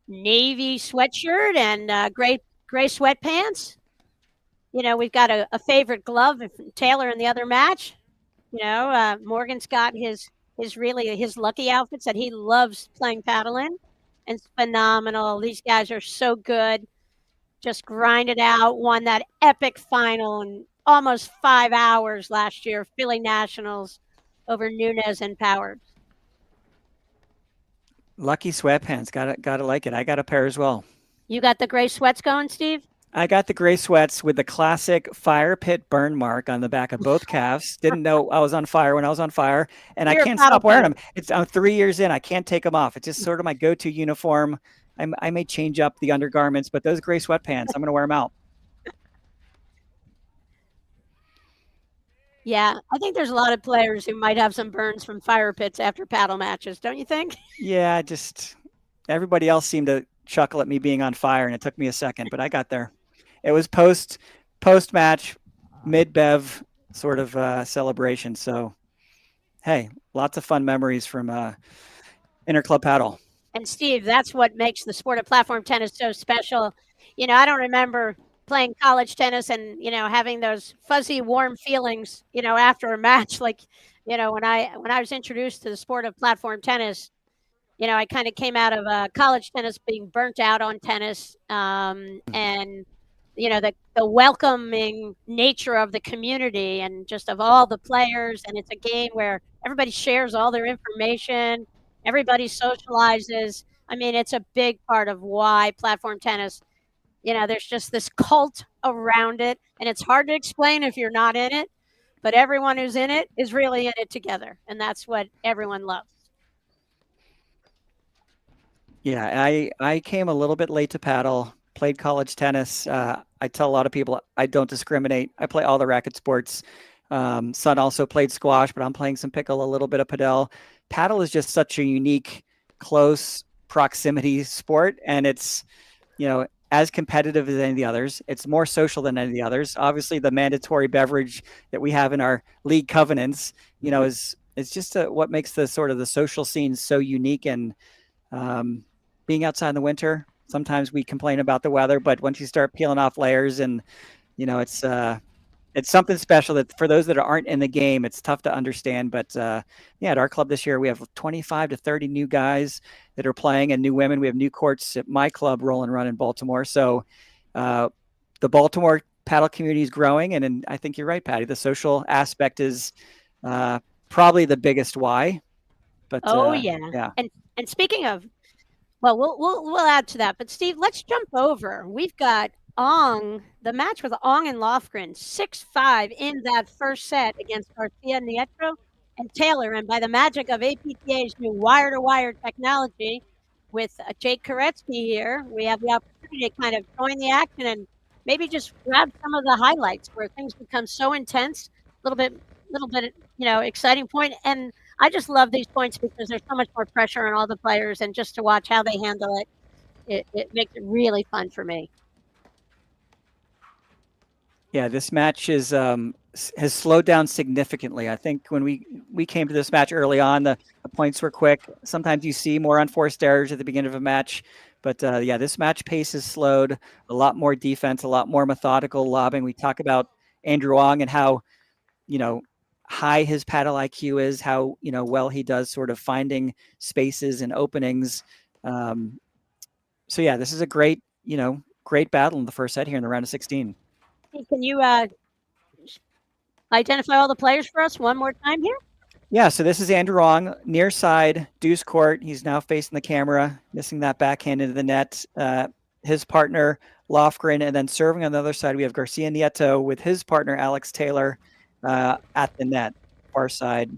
navy sweatshirt and gray sweatpants. We've got a favorite glove, Theiler in the other match. Morgan's got his lucky outfits that he loves playing paddle in. And it's phenomenal. These guys are so good. Just grinded out, won that epic final in almost 5 hours last year, Philly Nationals over Nunes and Powers. Lucky sweatpants. Gotta like it. I got a pair as well. You got the gray sweats going, Steve? I got the gray sweats with the classic fire pit burn mark on the back of both calves. Didn't know I was on fire when I was on fire, and I can't stop wearing them. I'm 3 years in. I can't take them off. It's just sort of my go-to uniform. I may change up the undergarments, but those gray sweatpants, I'm going to wear them out. Yeah, I think there's a lot of players who might have some burns from fire pits after paddle matches, don't you think? Yeah, just everybody else seemed to chuckle at me being on fire, and it took me a second, but I got there. It was post-match, mid-bev sort of celebration. So, hey, lots of fun memories from Interclub Paddle. And Steve, that's what makes the sport of platform tennis so special. I don't remember playing college tennis and, having those fuzzy, warm feelings, after a match. Like, when I was introduced to the sport of platform tennis, I kind of came out of college tennis being burnt out on tennis. And, the welcoming nature of the community and just of all the players. And it's a game where everybody shares all their information. Everybody socializes. I mean, it's a big part of why platform tennis, there's just this cult around it. And it's hard to explain if you're not in it. But everyone who's in it is really in it together. And that's what everyone loves. Yeah, I came a little bit late to paddle, played college tennis. I tell a lot of people I don't discriminate. I play all the racket sports. Son also played squash, but I'm playing some pickle, a little bit of padel. Paddle is just such a unique, close proximity sport, and it's, as competitive as any of the others. It's more social than any of the others. Obviously, the mandatory beverage that we have in our league covenants, is just what makes the sort of the social scene so unique. And being outside in the winter, sometimes we complain about the weather, but once you start peeling off layers, and it's something special that for those that aren't in the game, it's tough to understand. But at our club this year, we have 25 to 30 new guys that are playing and new women. We have new courts at my club, Roll and Run in Baltimore. So the Baltimore paddle community is growing. And I think you're right, Patty. The social aspect is probably the biggest why. But yeah. And speaking of, well, we'll add to that. But Steve, let's jump over. We've got the match with Ong and Lofgren, 6-5 in that first set against Garcia-Nieto and Theiler. And by the magic of APTA's new Wire2Wire technology, with Jake Koretsky here, we have the opportunity to kind of join the action and maybe just grab some of the highlights where things become so intense, a little bit, exciting point. And I just love these points because there's so much more pressure on all the players, and just to watch how they handle it, it makes it really fun for me. Yeah, this match has slowed down significantly. I think when we came to this match early on, the points were quick. Sometimes you see more unforced errors at the beginning of a match. But this match pace has slowed. A lot more defense, a lot more methodical lobbing. We talk about Andrew Ong and how, high his paddle IQ is, how, well he does sort of finding spaces and openings. This is a great battle in the first set here in the round of 16. Can you identify all the players for us one more time here? Yeah, so this is Andrew Ong, near side, deuce court. He's now facing the camera, missing that backhand into the net. His partner, Lofgren, and then serving on the other side, we have Garcia-Nieto with his partner, Alex Theiler, at the net, far side.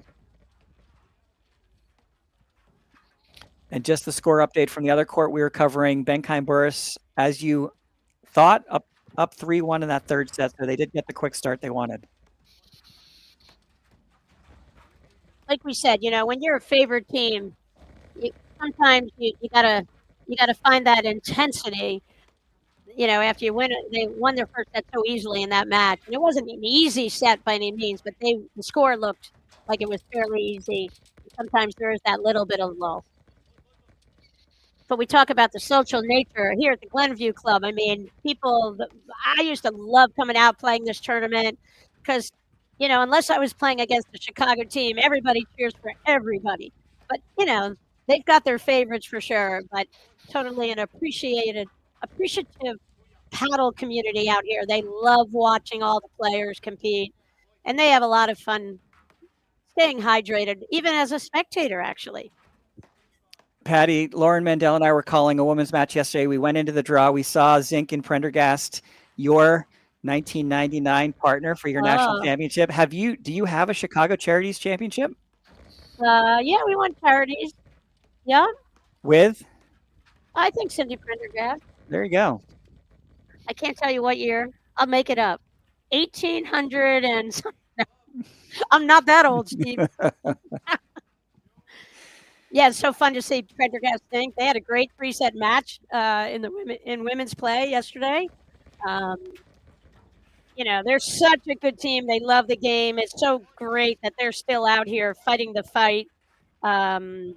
And just the score update from the other court we were covering, Benkeim Burus, as you thought, up 3-1 in that third set, so they did get the quick start they wanted. like we said, when you're a favorite team, sometimes you gotta find that intensity. After you win it, they won their first set so easily in that match, and it wasn't an easy set by any means, but the score looked like it was fairly easy. Sometimes there is that little bit of lull. But we talk about the social nature here at the Glenview Club. I mean, I used to love coming out playing this tournament because, unless I was playing against the Chicago team, everybody cheers for everybody. But, they've got their favorites for sure, but totally an appreciative paddle community out here. They love watching all the players compete, and they have a lot of fun staying hydrated, even as a spectator, actually. Patty, Lauren Mandel and I were calling a women's match yesterday. We went into the draw. We saw Zink and Prendergast, your 1999 partner for your national championship. Do you have a Chicago Charities championship? Yeah, we won Charities. Yeah. With? I think Cindy Prendergast. There you go. I can't tell you what year. I'll make it up. 1800 and I'm not that old, Steve. Yeah, it's so fun to see Prendergast Zink. They had a great 3-set match in women's play yesterday. They're such a good team. They love the game. It's so great that they're still out here fighting the fight. They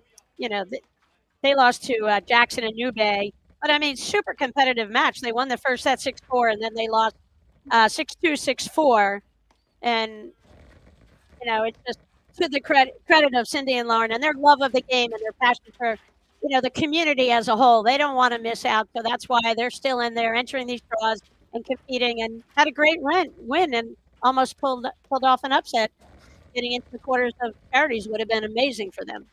lost to Jackson and New Bay, but I mean, super competitive match. They won the first set 6-4, and then they lost 6-2, 6-4, and it's just to the credit of Cindy and Lauren and their love of the game and their passion for, the community as a whole. They don't want to miss out, so that's why they're still in there entering these draws and competing, and had a great win and almost pulled off an upset. Getting into the quarters of Charities would have been amazing for them.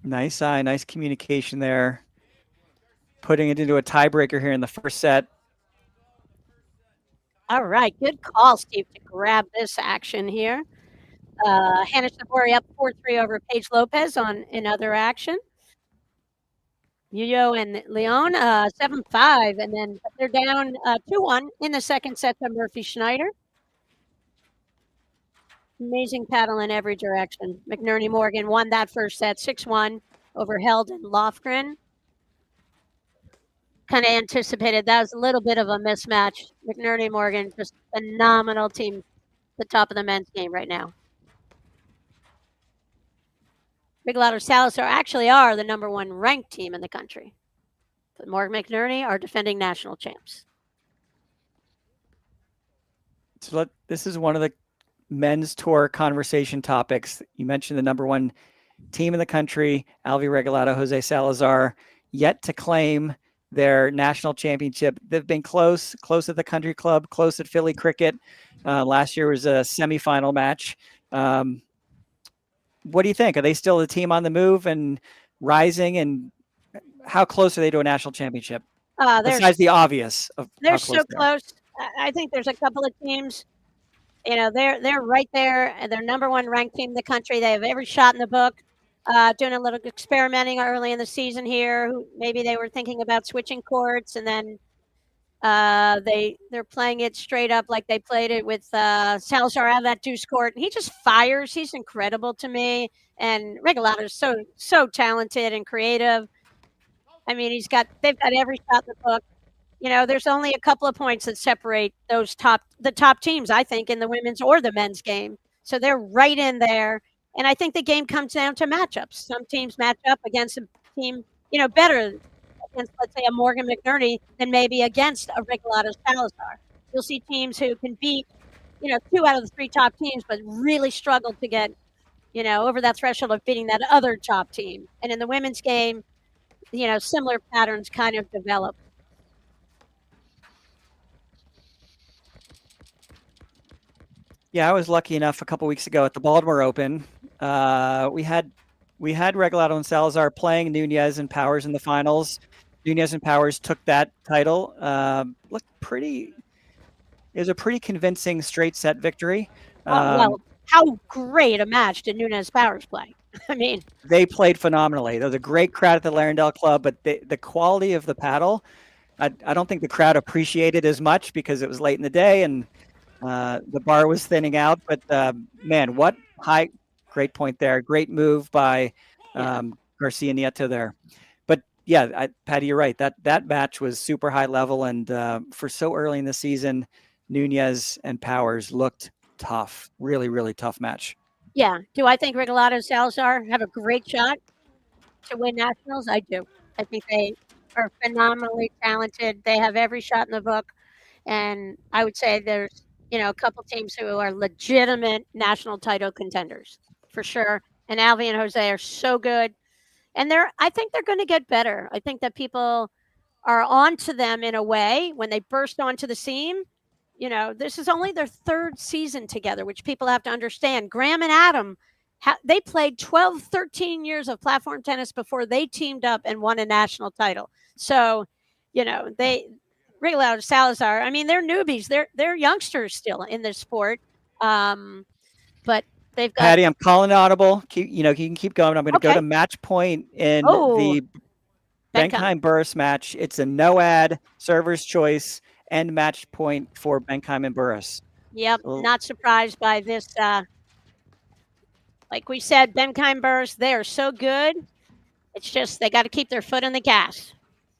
Nice eye, nice communication there. Putting it into a tiebreaker here in the first set. All right, good call, Steve, to grab this action here. Hannah Sabori up 4-3 over Paige Lopez in other action. Yuyo and Leon 7-5, and then they're down 2-1 in the second set to Murphy Schneider. Amazing paddle in every direction. McNerney Morgan won that first set 6-1 over Held and Lofgren. Kind of anticipated that was a little bit of a mismatch. McNerney Morgan, just phenomenal team, the top of the men's game right now. Big Louder Salazar actually are the number 1 ranked team in the country. But Morgan McNerney are defending national champs. So this is one of the men's tour conversation topics. You mentioned the number 1 team in the country, Alvi Regalado, Jose Salazar, yet to claim their national championship. They've been close at the country club, close at Philly Cricket. Last year was a semifinal match. What do you think? Are they still the team on the move and rising? And how close are they to a national championship? Besides the obvious of they're so close. I think there's a couple of teams. They're right there. They're number 1 ranked team in the country. They have every shot in the book. Doing a little experimenting early in the season here. Maybe they were thinking about switching courts, and then they're playing it straight up like they played it with Salazar out of that deuce court. He just fires. He's incredible to me. And Regalado is so talented and creative. I mean, they've got every shot in the book. There's only a couple of points that separate the top teams, I think, in the women's or the men's game. So they're right in there. And I think the game comes down to matchups. Some teams match up against a team, better against, let's say, a Morgan McNerney than maybe against a Regalado Salazar. You'll see teams who can beat, 2 out of the 3 top teams, but really struggle to get, over that threshold of beating that other top team. And in the women's game, similar patterns kind of develop. Yeah, I was lucky enough a couple weeks ago at the Baltimore Open. We had Regalado and Salazar playing Nunez and Powers in the finals. Nunez and Powers took that title. It was a pretty convincing straight set victory. Well, how great a match did Nunez Powers play? I mean, they played phenomenally. There was a great crowd at the Larendelle Club, but the quality of the paddle, I don't think the crowd appreciated as much because it was late in the day and The bar was thinning out, but man, what great point there. Great move by Garcia-Nieto there. But yeah, Patty, you're right. That match was super high level, and for so early in the season, Nunez and Powers looked tough. Really, really tough match. Yeah. Do I think Regalado and Salazar have a great shot to win nationals? I do. I think they are phenomenally talented. They have every shot in the book. And I would say there's, a couple teams who are legitimate national title contenders for sure. And Alvy and Jose are so good. And I think they're going to get better. I think that people are onto them in a way when they burst onto the scene. This is only their third season together, which people have to understand. Graham and Adam, they played 12, 13 years of platform tennis before they teamed up and won a national title. So, Regalado, Salazar, I mean, they're newbies. They're youngsters still in this sport. But they've got Patty, I'm calling audible. You can keep going. I'm going to go to match point in the Benkeim Burus match. It's a no ad, server's choice, and match point for Benkeim and Burus. Yep, not surprised by this. Like we said, Benkeim Burus, they are so good. It's just they got to keep their foot on the gas.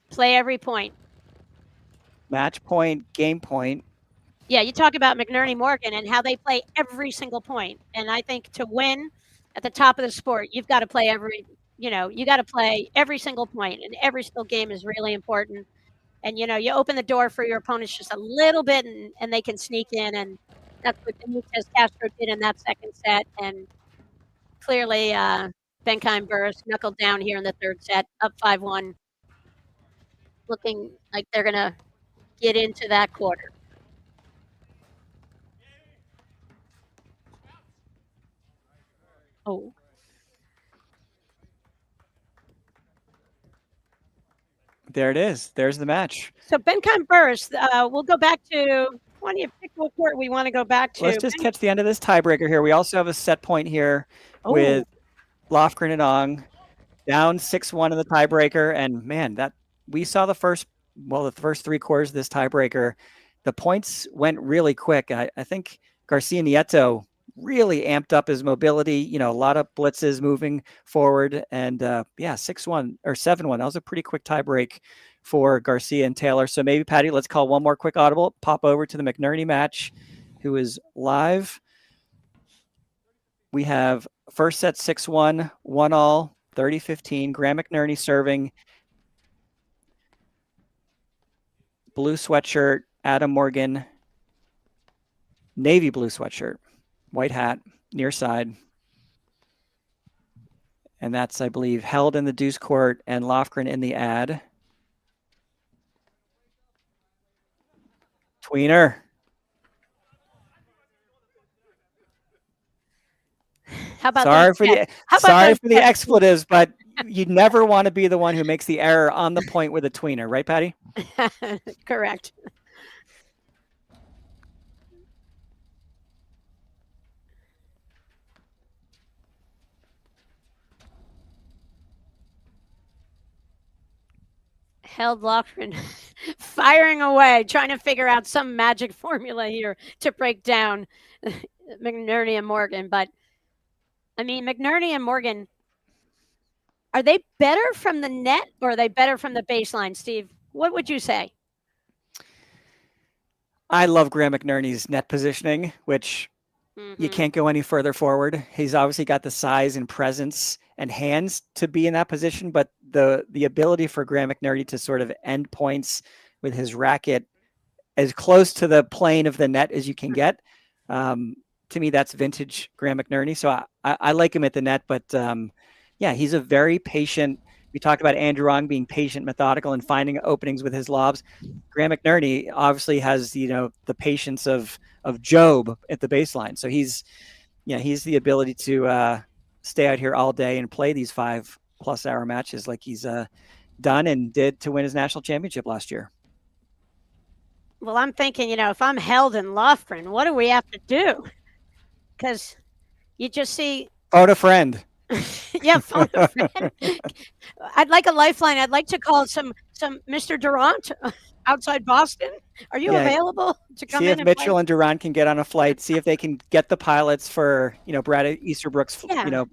Play every point. Match point, game point. Yeah, you talk about McNerney Morgan and how they play every single point. And I think to win at the top of the sport, you've got to play you got to play every single point, and every single game is really important. And, you open the door for your opponents just a little bit, and they can sneak in. And that's what Benitez Castro did in that second set. And clearly, Benkeim Burus knuckled down here in the third set, up 5-1, looking like they're going to get into that quarter. Oh. There it is. There's the match. So Benkeim Burus, we'll go back to when you pick what court we want to go back to. Let's just catch the end of this tiebreaker here. We also have a set point here with Lofgren and Ong down 6-1 in the tiebreaker. And man, we saw the first 3 quarters of this tiebreaker. The points went really quick. I think Garcia-Nieto really amped up his mobility, a lot of blitzes moving forward, and 6-1 or 7-1. That was a pretty quick tiebreak for Garcia and Theiler. So maybe, Patty, let's call one more quick audible, pop over to the McNerney match, who is live. We have first set 6-1, 1-all, 30-15. Graham McNerney serving. Blue sweatshirt, Adam Morgan. Navy blue sweatshirt. White hat, near side. And that's, I believe, held in the deuce court and Lofgren in the ad. Tweener. How about sorry for the expletives, but you never want to be the one who makes the error on the point with a tweener, right, Patty? Correct. Held Lofgren firing away, trying to figure out some magic formula here to break down McNerney and Morgan. But, I mean, McNerney and Morgan, are they better from the net or are they better from the baseline, Steve? What would you say? I love Graham McNerney's net positioning, which you can't go any further forward. He's obviously got the size and presence and hands to be in that position, but the ability for Graham McNerney to sort of end points with his racket as close to the plane of the net as you can get, to me, that's vintage Graham McNerney. So I like him at the net, but he's a very patient. We talked about Andrew Ong being patient, methodical, and finding openings with his lobs. Graham McNerney obviously has, the patience of Job at the baseline. So he's the ability to stay out here all day and play these 5+ hour matches like he's done and did to win his national championship last year. Well, I'm thinking, if I'm held in Lofgren, what do we have to do? Because you just see. Phone a friend. Yeah, phone a friend. I'd like a lifeline. I'd like to call some Mr. Durant outside Boston. Are you Yeah. available to come See in if and play? Mitchell and Durant can get on a flight. See if they can get the pilots for, Brad Easterbrook's, Yeah.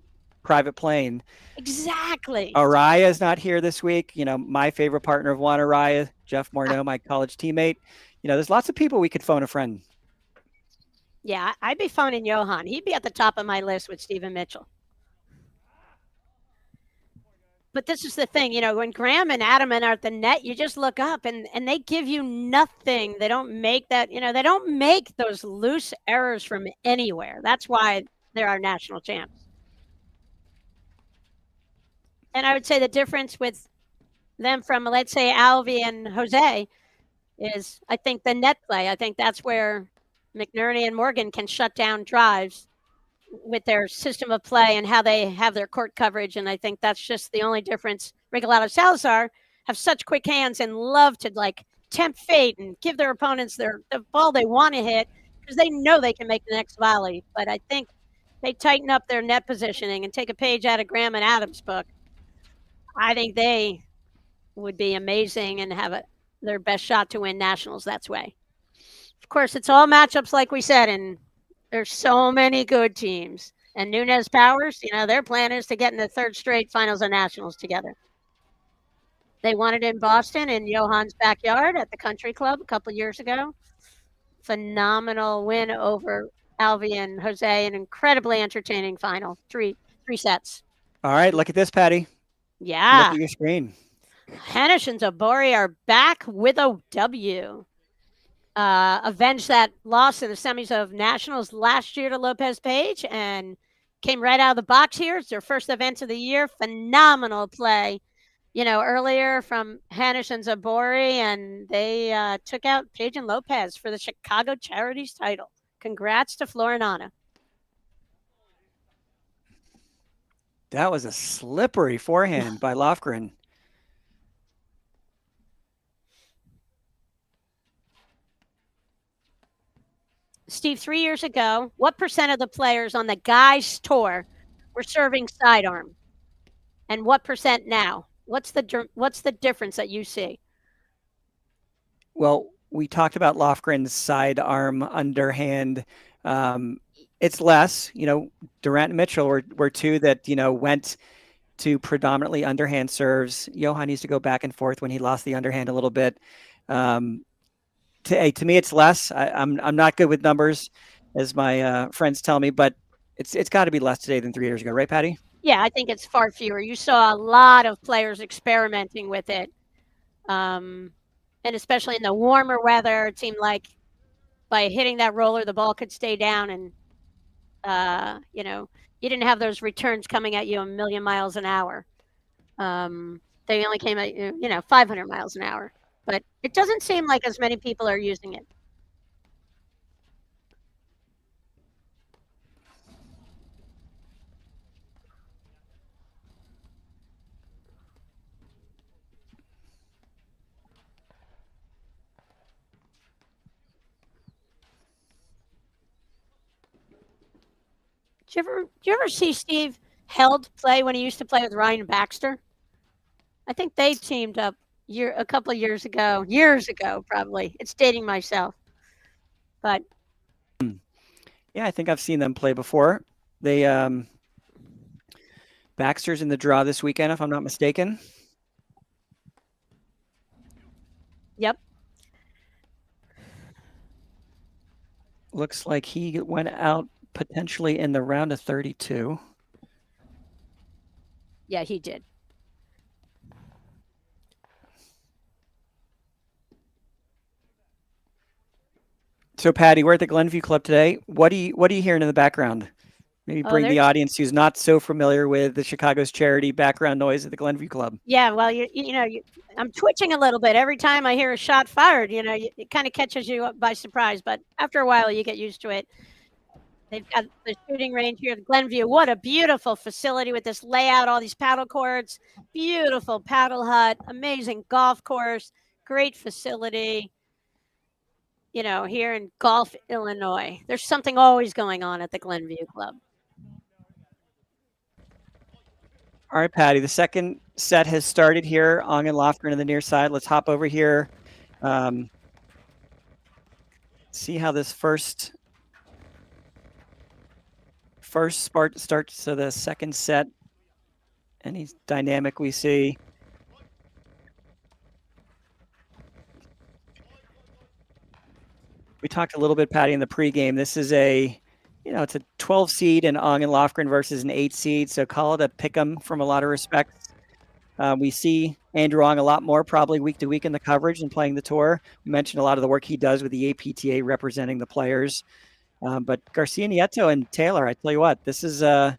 private plane. Exactly. Araya is not here this week. My favorite partner of one, Araya, Jeff Morneau, my college teammate. There's lots of people we could phone a friend. Yeah, I'd be phoning Johan. He'd be at the top of my list with Stephen Mitchell. But this is the thing, when Graham and Adaman are at the net, you just look up and they give you nothing. They don't make that, they don't make those loose errors from anywhere. That's why they're our national champs. And I would say the difference with them from, let's say, Alvy and Jose is, I think, the net play. I think that's where McNerney and Morgan can shut down drives with their system of play and how they have their court coverage. And I think that's just the only difference. Regalado Salazar have such quick hands and love to tempt fate and give their opponents the ball they want to hit because they know they can make the next volley. But I think they tighten up their net positioning and take a page out of Graham and Adams' book. I think they would be amazing and have their best shot to win nationals that way. Of course, it's all matchups like we said, and there's so many good teams. And Nunez Powers, their plan is to get in the third straight finals of nationals together. They won it in Boston in Johan's backyard at the Country Club a couple years ago. Phenomenal win over Alvy and Jose, an incredibly entertaining final. Three sets. All right, look at this, Patty. Yeah. Look at your screen. Henish and Zabori are back with a W. Avenged that loss in the semis of nationals last year to Lopez Page and came right out of the box here. It's their first event of the year. Phenomenal play, earlier from Henish and Zabori, and they took out Page and Lopez for the Chicago Charities title. Congrats to Flor and Anna. That was a slippery forehand by Lofgren. Steve, 3 years ago, what percent of the players on the guys' tour were serving sidearm, and what percent now? What's the difference that you see? Well, we talked about Lofgren's sidearm underhand. It's less. Durant and Mitchell were two that went to predominantly underhand serves. Johan used to go back and forth when he lost the underhand a little bit. To me, it's less. I'm not good with numbers, as my friends tell me, but it's got to be less today than 3 years ago, right, Patty? Yeah, I think it's far fewer. You saw a lot of players experimenting with it, and especially in the warmer weather, it seemed like by hitting that roller, the ball could stay down, and you didn't have those returns coming at you a million miles an hour. They only came at you, 500 miles an hour. But it doesn't seem like as many people are using it. Did you ever see Steve Held play when he used to play with Ryan Baxter? I think they teamed up a couple of years ago probably. It's dating myself. But yeah, I think I've seen them play before. They Baxter's in the draw this weekend, if I'm not mistaken. Yep. Looks like he went out potentially in the round of 32. Yeah, he did. So, Patty, we're at the Glenview Club today. What are you hearing in the background? Maybe bring the audience who's not so familiar with the Chicago's charity background noise at the Glenview Club. Yeah, well, I'm twitching a little bit every time I hear a shot fired. It kind of catches you up by surprise, but after a while, you get used to it. They've got the shooting range here at Glenview. What a beautiful facility with this layout, all these paddle courts, beautiful paddle hut, amazing golf course, great facility. Here in Gulf, Illinois. There's something always going on at the Glenview Club. All right, Patty, the second set has started here. Ong and Lofgren on the near side. Let's hop over here. See how this first starts to the second set. Any dynamic we see. We talked a little bit, Patty, in the pregame. This is it's a 12 seed in Ong and Lofgren versus an 8 seed. So call it a pick'em from a lot of respects. We see Andrew Ong a lot more probably week to week in the coverage and playing the tour. We mentioned a lot of the work he does with the APTA representing the players. But Garcia-Nieto and Theiler, I tell you what, this is a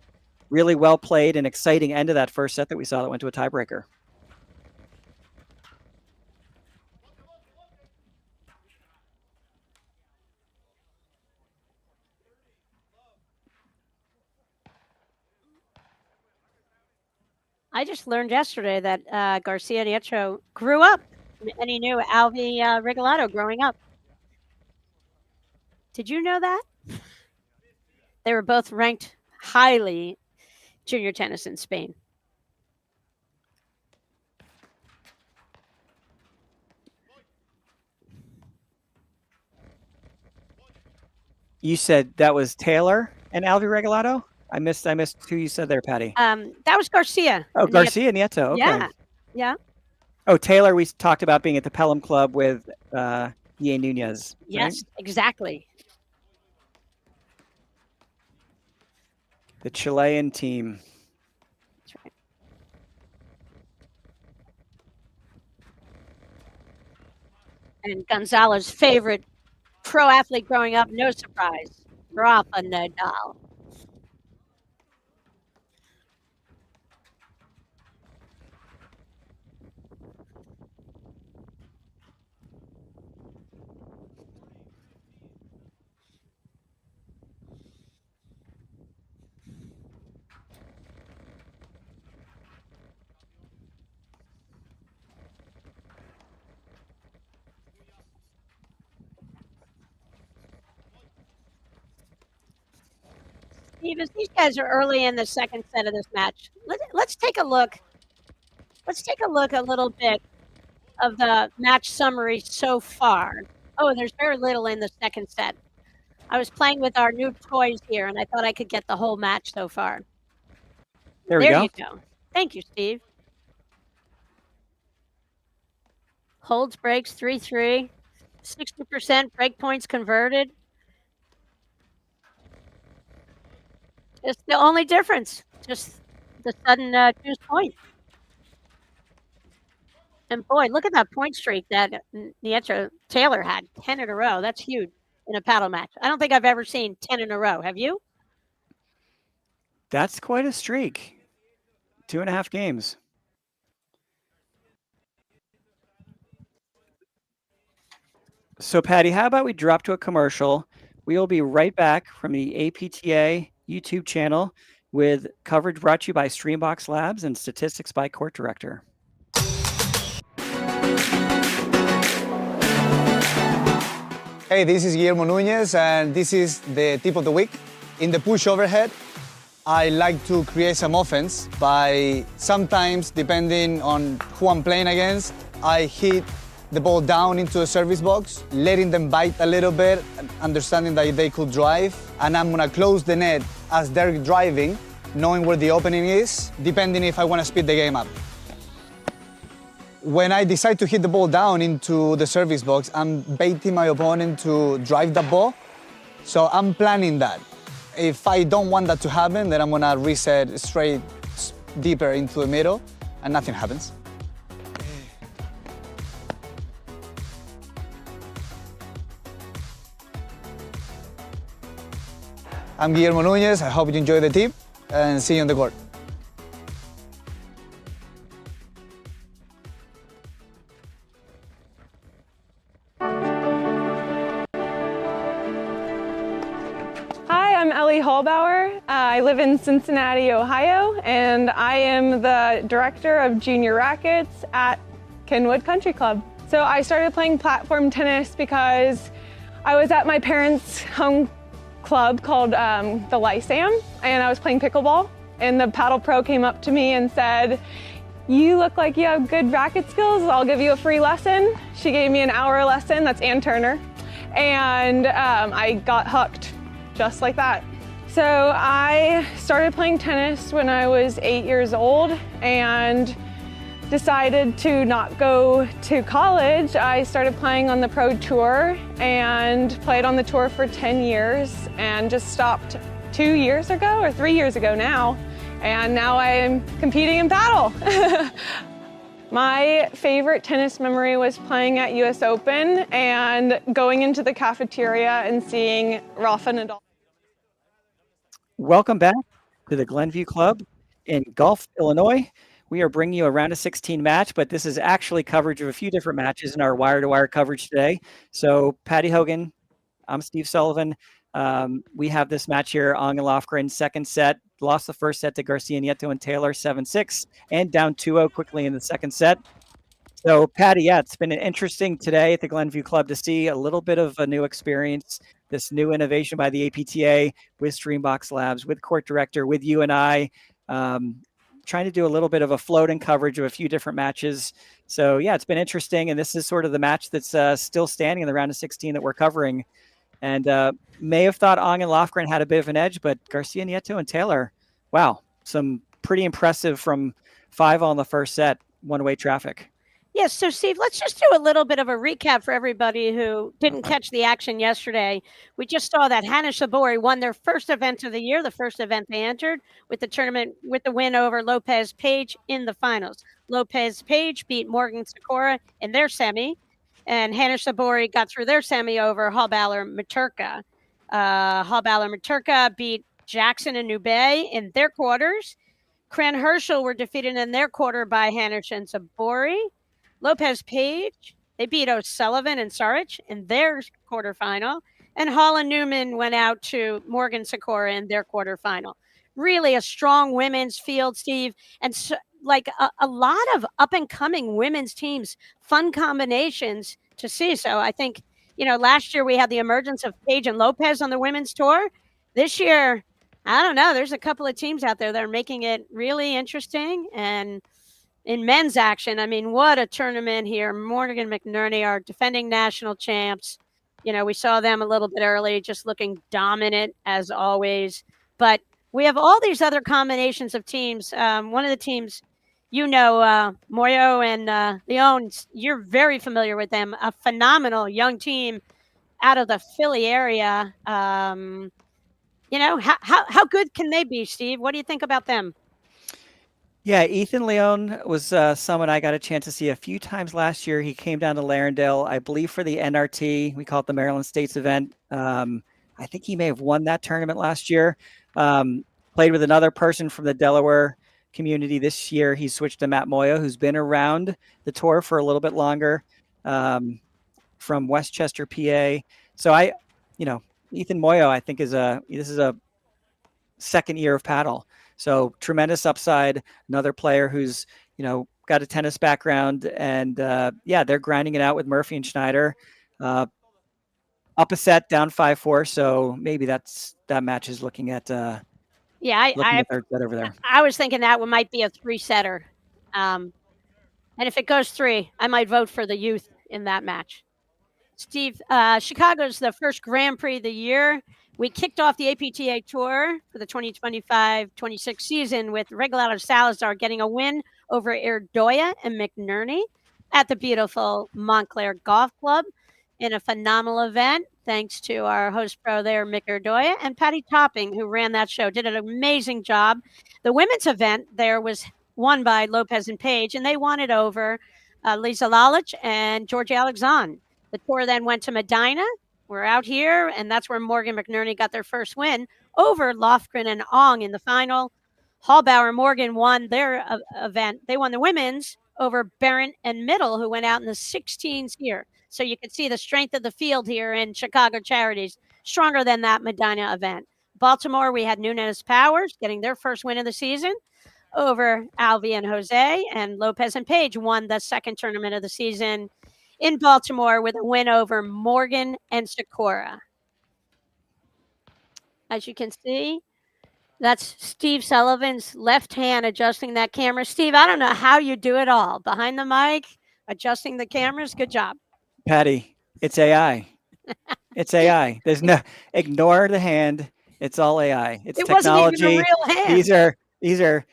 really well played and exciting end of that first set that we saw that went to a tiebreaker. I just learned yesterday that Garcia-Nieto grew up, and he knew Alvi Regalado growing up. Did you know that? They were both ranked highly junior tennis in Spain. You said that was Theiler and Alvi Regalado? I missed who you said there, Patty. That was Garcia. Oh, Garcia-Nieto. Okay. Yeah. Oh, Theiler, we talked about being at the Pelham Club with Ye Nunez. Yes, right? exactly. The Chilean team. That's right. And Gonzalo's favorite pro athlete growing up, no surprise, Rafa Nadal. Steve, as these guys are early in the second set of this match, let's take a look. Let's take a look a little bit of the match summary so far. Oh, there's very little in the second set. I was playing with our new toys here, and I thought I could get the whole match so far. There we you go. Thank you, Steve. Holds, breaks, 3-3. 60% break points converted. It's the only difference. Just the sudden juice point. And boy, look at that point streak that Theiler had. 10 in a row. That's huge in a paddle match. I don't think I've ever seen 10 in a row. Have you? That's quite a streak. 2.5 games. So, Patty, how about we drop to a commercial? We will be right back from the APTA YouTube channel with coverage brought to you by Streambox Labs and statistics by Court Director. Hey, this is Guillermo Núñez, and this is the tip of the week. In the push overhead, I like to create some offense by sometimes, depending on who I'm playing against, I hit the ball down into the service box, letting them bite a little bit, understanding that they could drive, and I'm gonna close the net as they're driving, knowing where the opening is, depending if I wanna speed the game up. When I decide to hit the ball down into the service box, I'm baiting my opponent to drive the ball, so I'm planning that. If I don't want that to happen, then I'm gonna reset straight deeper into the middle, and nothing happens. I'm Guillermo Núñez. I hope you enjoy the tip, and see you on the court. Hi, I'm Ellie Hallbauer. I live in Cincinnati, Ohio, and I am the director of junior rackets at Kenwood Country Club. So I started playing platform tennis because I was at my parents' home club called the Lyceum, and I was playing pickleball. and the paddle pro came up to me and said, "You look like you have good racket skills. I'll give you a free lesson." She gave me an hour lesson. That's Ann Turner. And I got hooked just like that. So I started playing tennis when I was 8 years old and decided to not go to college. I started playing on the pro tour and played on the tour for 10 years and just stopped 2 years ago or 3 years ago now. And now I'm competing in paddle. My favorite tennis memory was playing at US Open and going into the cafeteria and seeing Rafa Nadal. Welcome back to the Glenview Club in Gulf, Illinois. We are bringing you a round of 16 match, but this is actually coverage of a few different matches in our wire-to-wire coverage today. So Patty Hogan, I'm Steve Sullivan. We have this match here, Ong and Lofgren, second set. Lost the first set to Garcia-Nieto and Theiler, 7-6, and down 2-0 quickly in the second set. So, Patty, yeah, it's been interesting today at the Glenview Club to see a little bit of a new experience, this new innovation by the APTA with Streambox Labs, with Court Director, with you and I, trying to do a little bit of a floating coverage of a few different matches. So, yeah, it's been interesting, and this is sort of the match that's still standing in the round of 16 that we're covering. And may have thought Ong and Lofgren had a bit of an edge, but Garcia-Nieto and Theiler, wow, some pretty impressive from 5 on the first set, one-way traffic. Yes, so Steve, let's just do a little bit of a recap for everybody who didn't catch the action yesterday. We just saw that Hannah Sabori won their first event of the year, the first event they entered with the tournament with the win over Lopez Page in the finals. Lopez Page beat Morgan Sikora in their semi, and Hannah Sabori got through their semi over Hallballer Maturka. Hallballer Maturka beat Jackson and Nubay in their quarters. Cran Herschel were defeated in their quarter by Hannah Sabori. Lopez Page, they beat O'Sullivan and Sarich in their quarterfinal. And Hall and Newman went out to Morgan Sikora in their quarterfinal. Really a strong women's field, Steve, and so, like a lot of up-and-coming women's teams, fun combinations to see. So I think, you know, last year we had the emergence of Page and Lopez on the women's tour. This year, I don't know, there's a couple of teams out there that are making it really interesting. And in men's action, I mean, what a tournament here. Morgan McNerney, our defending national champs. You know, we saw them a little bit early, just looking dominant as always. But we have all these other combinations of teams. One of the teams, you know, Moyo and Leon, you're very familiar with them. A phenomenal young team out of the Philly area. You know, how good can they be, Steve? What do you think about them? Yeah, Ethan Leon was someone I got a chance to see a few times last year. He came down to Larendale, I believe, for the NRT. We call it the Maryland States event. I think he may have won that tournament last year. Played with another person from the Delaware community this year. He switched to Matt Moyo, who's been around the tour for a little bit longer, from Westchester, PA. So Ethan Moyo, I think this is a second year of paddle. So tremendous upside, another player who's, you know, got a tennis background, and they're grinding it out with Murphy and Schneider. Up a set, down 5-4. So maybe that match is looking at third set over there. I was thinking that one might be a 3-setter. And if it goes 3, I might vote for the youth in that match. Steve, Chicago's the first Grand Prix of the year. We kicked off the APTA Tour for the 2025-26 season with Regalado Salazar getting a win over Erdoya and McNerney at the beautiful Montclair Golf Club in a phenomenal event. Thanks to our host pro there, Mick Erdoya, and Patty Topping, who ran that show, did an amazing job. The women's event there was won by Lopez and Page, and they won it over Lisa Lalich and Georgia Alexandre. The tour then went to Medina. We're out here, and that's where Morgan McNerney got their first win over Lofgren and Ong in the final. Hallbauer and Morgan won their event. They won the women's over Barron and Middle, who went out in the 16s here. So you can see the strength of the field here in Chicago Charities, stronger than that Medina event. Baltimore, we had Nunez Powers getting their first win of the season over Alvi and Jose, and Lopez and Page won the second tournament of the season in Baltimore with a win over Morgan and Sikora. As you can see, That's Steve Sullivan's left hand adjusting that camera. Steve, I don't know how you do it all. Behind the mic, adjusting the cameras. Good job. Patty, it's AI. It's AI. There's no ignore the hand. It's all AI. It's It technology. wasn't even a real hand.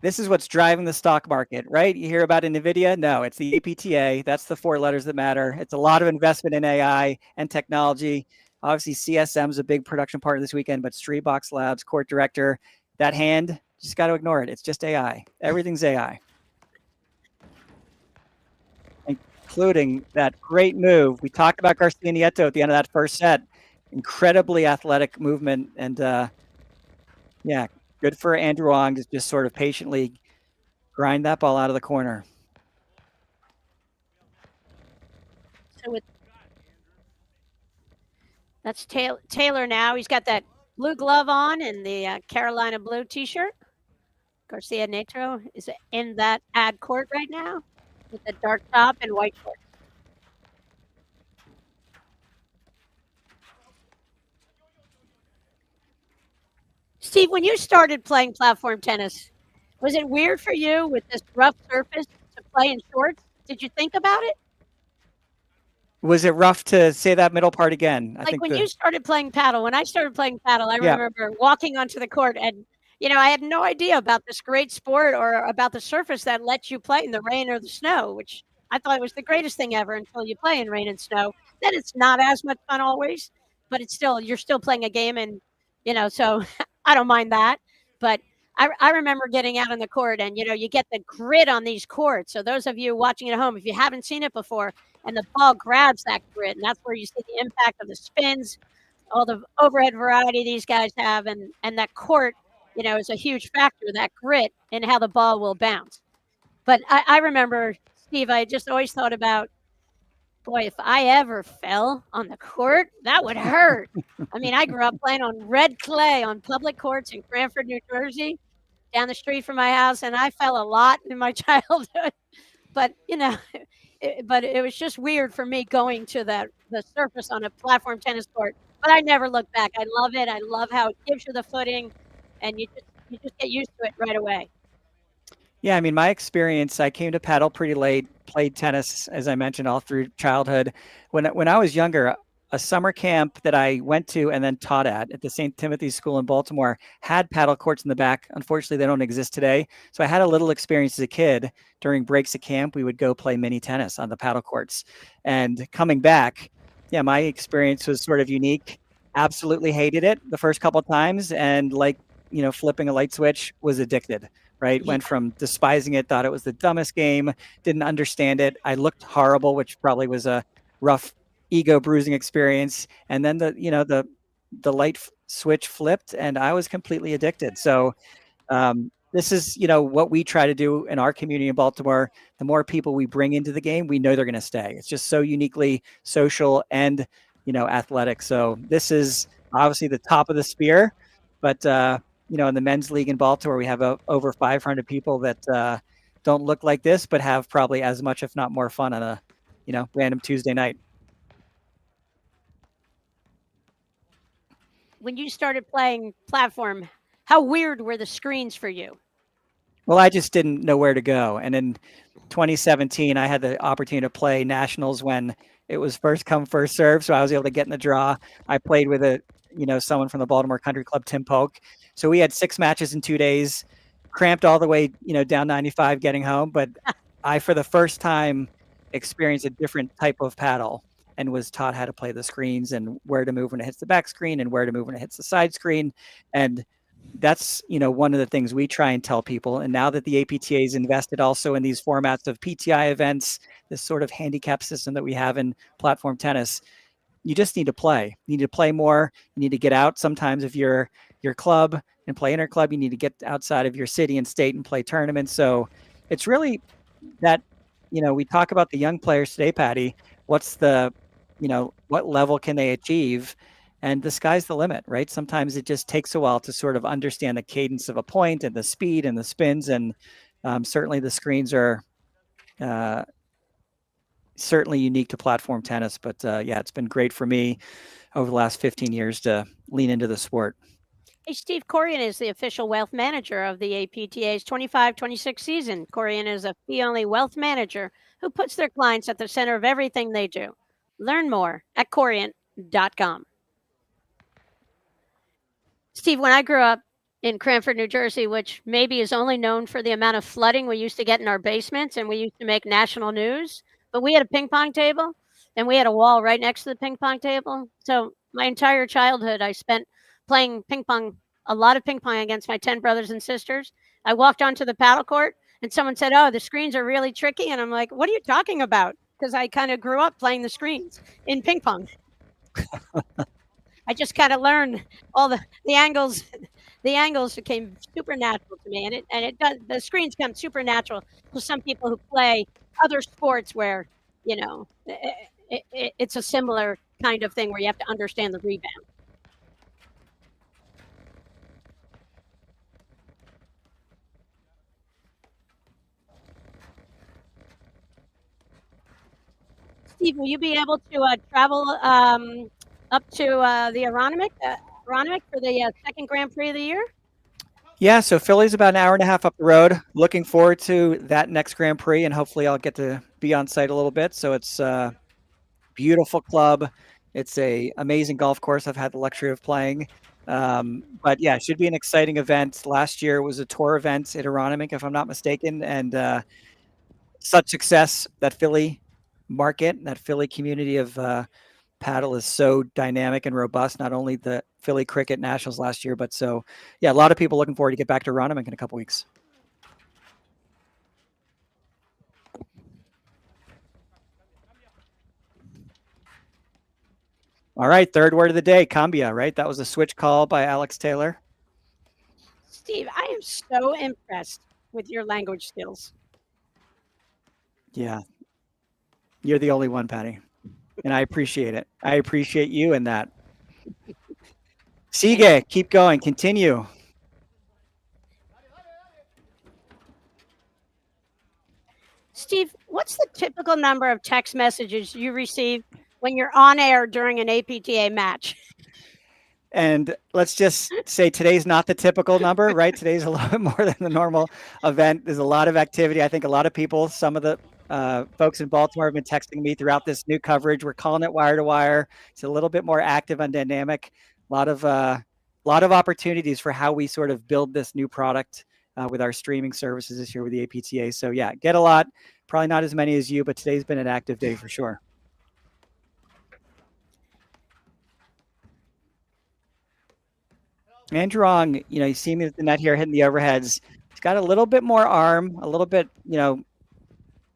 This is what's driving the stock market, right? You hear about NVIDIA? No, it's the APTA. That's the 4 letters that matter. It's a lot of investment in AI and technology. Obviously, CSM is a big production partner this weekend, but Streetbox Labs, court director, that hand, just got to ignore it. It's just AI. Everything's AI. Including that great move. We talked about Garcia-Nieto at the end of that first set. Incredibly athletic movement. And yeah, good for Andrew Wong to just sort of patiently grind that ball out of the corner. So that's Theiler now. He's got that blue glove on and the Carolina blue T-shirt. Garcia-Nieto is in that ad court right now with the dark top and white shorts. Steve, when you started playing platform tennis, was it weird for you with this rough surface to play in shorts? Did you think about it? Was it rough to say that middle part again? Like when you started playing paddle, when I started playing paddle, I remember walking onto the court and, I had no idea about this great sport or about the surface that lets you play in the rain or the snow, which I thought was the greatest thing ever until you play in rain and snow. Then it's not as much fun always, but you're still playing a game and, so I don't mind that. But I remember getting out on the court and, you get the grit on these courts. So those of you watching at home, if you haven't seen it before, and the ball grabs that grit, and that's where you see the impact of the spins, all the overhead variety these guys have, and that court, is a huge factor, that grit, and how the ball will bounce. But I remember, Steve, I just always thought about, boy, if I ever fell on the court, that would hurt. I mean, I grew up playing on red clay on public courts in Cranford, New Jersey, down the street from my house, and I fell a lot in my childhood. But, it was just weird for me going to the surface on a platform tennis court. But I never look back. I love it. I love how it gives you the footing, and you just get used to it right away. Yeah, I mean, my experience, I came to paddle pretty late, played tennis, as I mentioned, all through childhood. When I was younger, a summer camp that I went to and then taught at the St. Timothy's School in Baltimore had paddle courts in the back. Unfortunately, they don't exist today. So I had a little experience as a kid. During breaks at camp, we would go play mini tennis on the paddle courts. And coming back, yeah, my experience was sort of unique. Absolutely hated it the first couple of times. And flipping a light switch, was addicted. Right? Yeah. Went from despising it, thought it was the dumbest game, didn't understand it. I looked horrible, which probably was a rough ego bruising experience. And then the light switch flipped and I was completely addicted. So this is, what we try to do in our community in Baltimore. The more people we bring into the game, we know they're going to stay. It's just so uniquely social and, athletic. So this is obviously the top of the spear, but in the men's league in Baltimore, we have over 500 people that don't look like this, but have probably as much, if not more fun on a, random Tuesday night. When you started playing platform, how weird were the screens for you? Well, I just didn't know where to go. And in 2017, I had the opportunity to play nationals when it was first come, first serve. So I was able to get in the draw. I played with someone from the Baltimore Country Club, Tim Polk. So we had 6 matches in 2 days, cramped all the way, down 95 getting home. But I, for the first time, experienced a different type of paddle and was taught how to play the screens and where to move when it hits the back screen and where to move when it hits the side screen. And that's, one of the things we try and tell people. And now that the APTA is invested also in these formats of PTI events, this sort of handicap system that we have in platform tennis, you just need to play. You need to play more. You need to get out. Sometimes if you're your club and play interclub, you need to get outside of your city and state and play tournaments. So it's really that, we talk about the young players today, Patty. What's the, what level can they achieve? And the sky's the limit, right? Sometimes it just takes a while to sort of understand the cadence of a point and the speed and the spins. And certainly the screens are certainly unique to platform tennis. But yeah, it's been great for me over the last 15 years to lean into the sport. Hey, Steve, Corian is the official wealth manager of the APTA's 25-26 season. Corian is a fee-only wealth manager who puts their clients at the center of everything they do. Learn more at Corian.com. Steve, when I grew up in Cranford, New Jersey, which maybe is only known for the amount of flooding we used to get in our basements, and we used to make national news, but we had a ping pong table and we had a wall right next to the ping pong table. So my entire childhood, I spent playing ping pong, a lot of ping pong against my 10 brothers and sisters. I walked onto the paddle court and someone said, "Oh, the screens are really tricky." And I'm like, "What are you talking about?" Because I kind of grew up playing the screens in ping pong. I just kind of learned all the angles. The angles became supernatural to me, and it does. The screens come supernatural to some people who play other sports where you know it's a similar kind of thing where you have to understand the rebound. Steve, will you be able to travel up to the Aronimink for the second Grand Prix of the year? Yeah, so Philly's about an hour and a half up the road. Looking forward to that next Grand Prix, and hopefully I'll get to be on site a little bit. So it's a beautiful club. It's a amazing golf course I've had the luxury of playing. But yeah, it should be an exciting event. Last year was a tour event at Aronimink, if I'm not mistaken, and such success. That Philly market, that Philly community of paddle is so dynamic and robust. Not only the Philly Cricket Nationals last year, but so yeah, a lot of people looking forward to get back to Aronimink in a couple weeks. All right, third word of the day, cambia, right? That was a switch call by Alex Theiler. Steve, I am so impressed with your language skills. Yeah. You're the only one, Patty. And I appreciate it. I appreciate you in that. Sige, keep going. Continue. Steve, what's the typical number of text messages you receive when you're on air during an APTA match? And let's just say today's not the typical number, right? Today's a little bit more than the normal event. There's a lot of activity. I think a lot of people, some of the folks in Baltimore have been texting me throughout this new coverage. We're calling it Wire2Wire. It's a little bit more active and dynamic. A lot of opportunities for how we sort of build this new product with our streaming services this year with the APTA. So yeah, get a lot. Probably not as many as you, but today's been an active day for sure. Andrew, you see me with the net here hitting the overheads. He's got a little bit more arm, a little bit,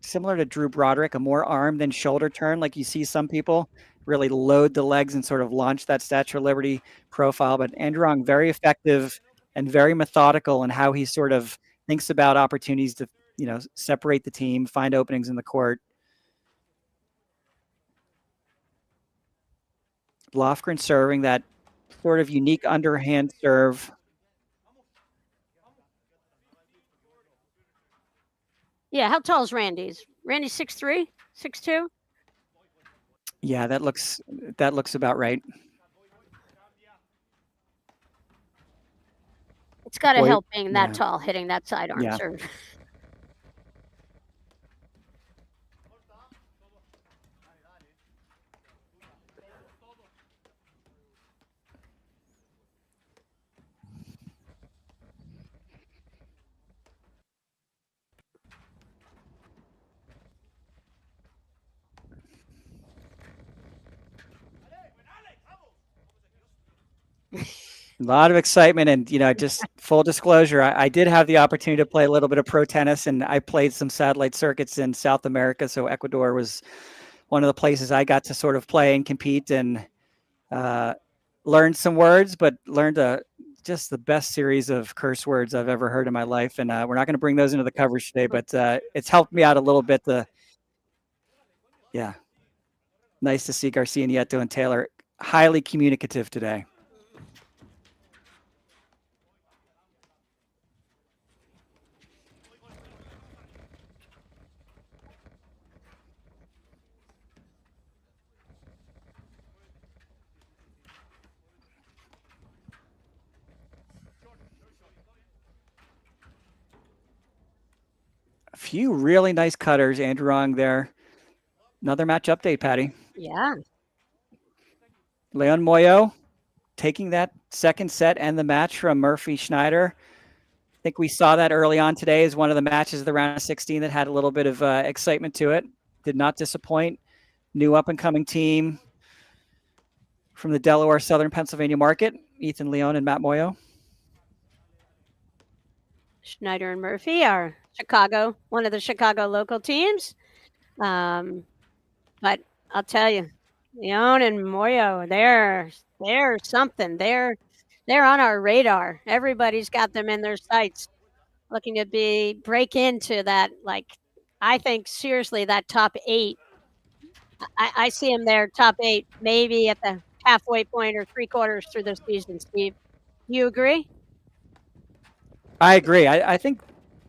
similar to Drew Broderick, a more arm than shoulder turn. Like you see some people really load the legs and sort of launch that Statue of Liberty profile. But Andrew, very effective and very methodical in how he sort of thinks about opportunities to, separate the team, find openings in the court. Lofgren serving that sort of unique underhand serve. Yeah, how tall is Randy's? Randy's 6'3", 6'2"? Yeah, that looks about right. It's got to help being that tall, hitting that sidearm serve. A lot of excitement, and just full disclosure, I did have the opportunity to play a little bit of pro tennis, and I played some satellite circuits in South America. So Ecuador was one of the places I got to sort of play and compete, and learned some words, but learned just the best series of curse words I've ever heard in my life. And we're not going to bring those into the coverage today, but it's helped me out a little bit. Yeah, nice to see Garcia-Nieto and Theiler highly communicative today. few really nice cutters. Andrew Rong there. Another match update, Patty. Yeah. Leon Moyo taking that second set and the match from Murphy Schneider. I think we saw that early on today as one of the matches of the round of 16 that had a little bit of excitement to it. Did not disappoint. New up-and-coming team from the Delaware, Southern Pennsylvania market, Ethan Leon and Matt Moyo. Schneider and Murphy are Chicago, one of the Chicago local teams. But I'll tell you, Leon and Moyo, they're something. They're on our radar. Everybody's got them in their sights, looking to break into that. Like, I think seriously that top 8. I see them there, top 8, maybe at the halfway point or 3/4 through the season. Steve, you agree? I agree. I think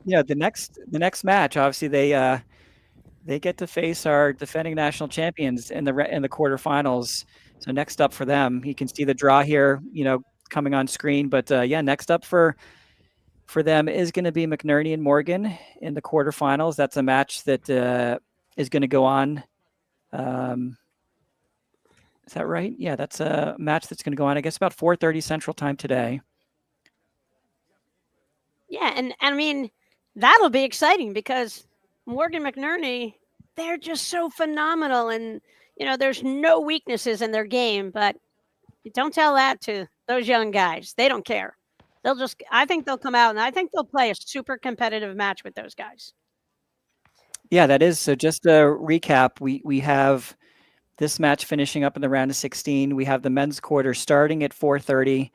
the next match, obviously they get to face our defending national champions in the quarterfinals. So next up for them, you can see the draw here, coming on screen. But next up for them is going to be McNerney and Morgan in the quarterfinals. That's a match that is going to go on. Is that right? Yeah, that's a match that's going to go on, I guess, about 4:30 Central Time today. Yeah, and I mean, that'll be exciting because Morgan McNerney, they're just so phenomenal. And, there's no weaknesses in their game, but don't tell that to those young guys. They don't care. I think they'll come out and I think they'll play a super competitive match with those guys. Yeah, that is. So just to recap, we have this match finishing up in the round of 16. We have the men's quarter starting at 4:30.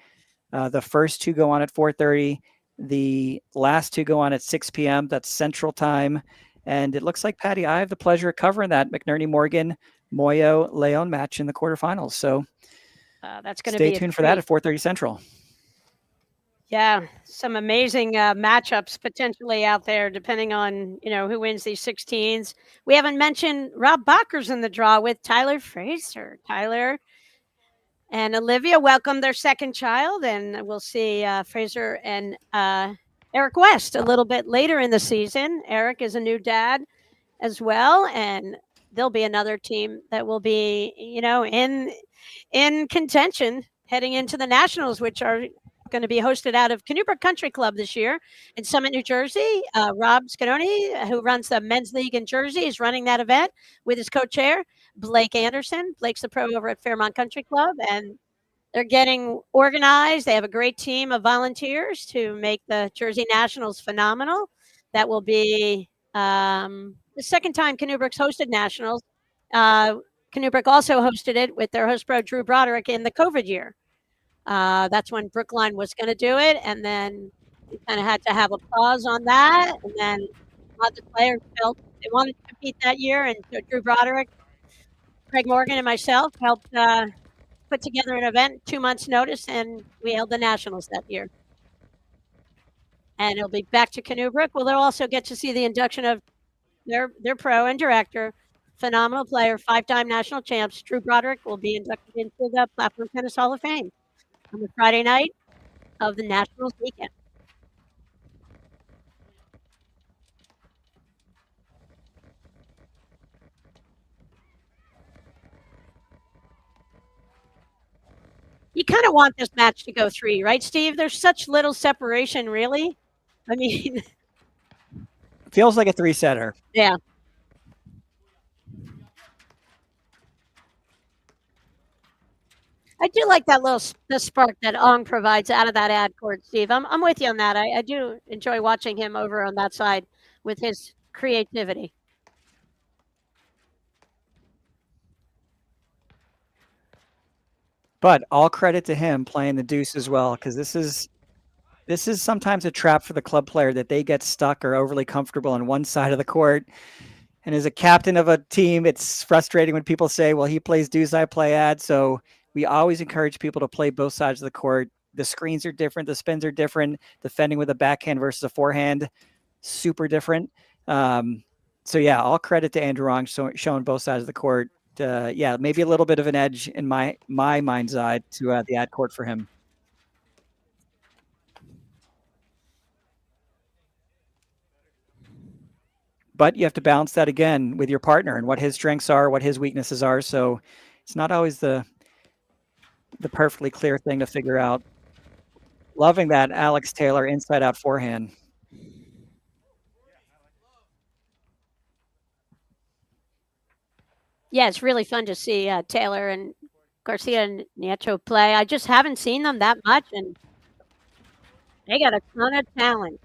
The first 2 go on at 4:30. The last 2 go on at 6 p.m. That's Central Time. And it looks like, Patty, I have the pleasure of covering that McNerney, Morgan, Moyo, Leon match in the quarterfinals. So that's going to be stay tuned for that at 4:30 Central. Yeah, some amazing matchups potentially out there, depending on, who wins these 16s. We haven't mentioned Rob Bacher's in the draw with Theiler Fraser. Theiler and Olivia welcome their second child, and we'll see Fraser and Eric West a little bit later in the season. Eric is a new dad as well, and there'll be another team that will be, in contention heading into the Nationals, which are going to be hosted out of Kennewick Country Club this year in Summit, New Jersey. Rob Scanoni, who runs the men's league in Jersey, is running that event with his co-chair, Blake Anderson. Blake's the pro over at Fairmont Country Club, and they're getting organized. They have a great team of volunteers to make the Jersey Nationals phenomenal. That will be the second time Kennewick's hosted Nationals. Kennewick also hosted it with their host pro, Drew Broderick, in the COVID year. That's when Brookline was going to do it, and then we kind of had to have a pause on that. And then a lot of the players felt they wanted to compete that year, and so Drew Broderick, Craig Morgan, and myself helped put together an event 2 months' notice, and we held the Nationals that year. And it'll be back to Kennewick. Well, they'll also get to see the induction of their pro and director, phenomenal player, 5-time national champs. Drew Broderick will be inducted into the Platform Tennis Hall of Fame on the Friday night of the Nationals weekend. You kind of want this match to go 3, right, Steve? There's such little separation, really. I mean, feels like a 3-setter. Yeah. I do like that the spark that Ong provides out of that ad court, Steve. I'm with you on that. I do enjoy watching him over on that side with his creativity. But all credit to him playing the deuce as well, because this is sometimes a trap for the club player, that they get stuck or overly comfortable on one side of the court. And as a captain of a team, it's frustrating when people say, well, he plays deuce, I play ad. So we always encourage people to play both sides of the court. The screens are different. The spins are different. Defending with a backhand versus a forehand, super different. So yeah, all credit to Andrew Rong showing both sides of the court. Yeah, maybe a little bit of an edge in my mind's eye to the ad court for him. but you have to balance that again with your partner and what his strengths are, what his weaknesses are. So it's not always the perfectly clear thing to figure out. Loving that Alex Theiler inside out forehand. Yeah, it's really fun to see Theiler and Garcia-Nieto play. I just haven't seen them that much, and they got a ton of talent.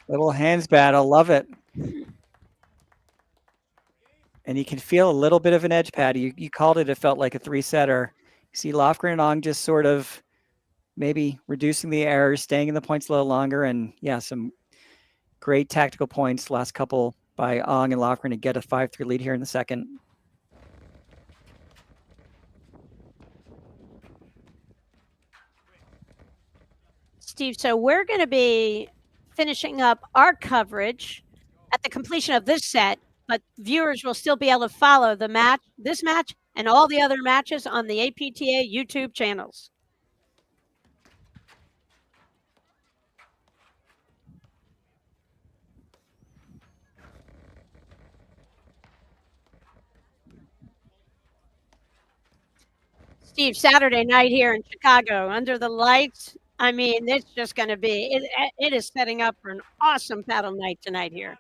Little hands battle, love it. And you can feel a little bit of an edge, Patty. You called it felt like a 3-setter. You see Lofgren and Ong just sort of maybe reducing the errors, staying in the points a little longer, and yeah, some great tactical points last couple by Ong and Lofgren to get a 5-3 lead here in the second. Steve, so we're going to be finishing up our coverage at the completion of this set, but viewers will still be able to follow this match, and all the other matches on the APTA YouTube channels. Steve, Saturday night here in Chicago, under the lights. I mean, it's just going to be, it is setting up for an awesome paddle night tonight here.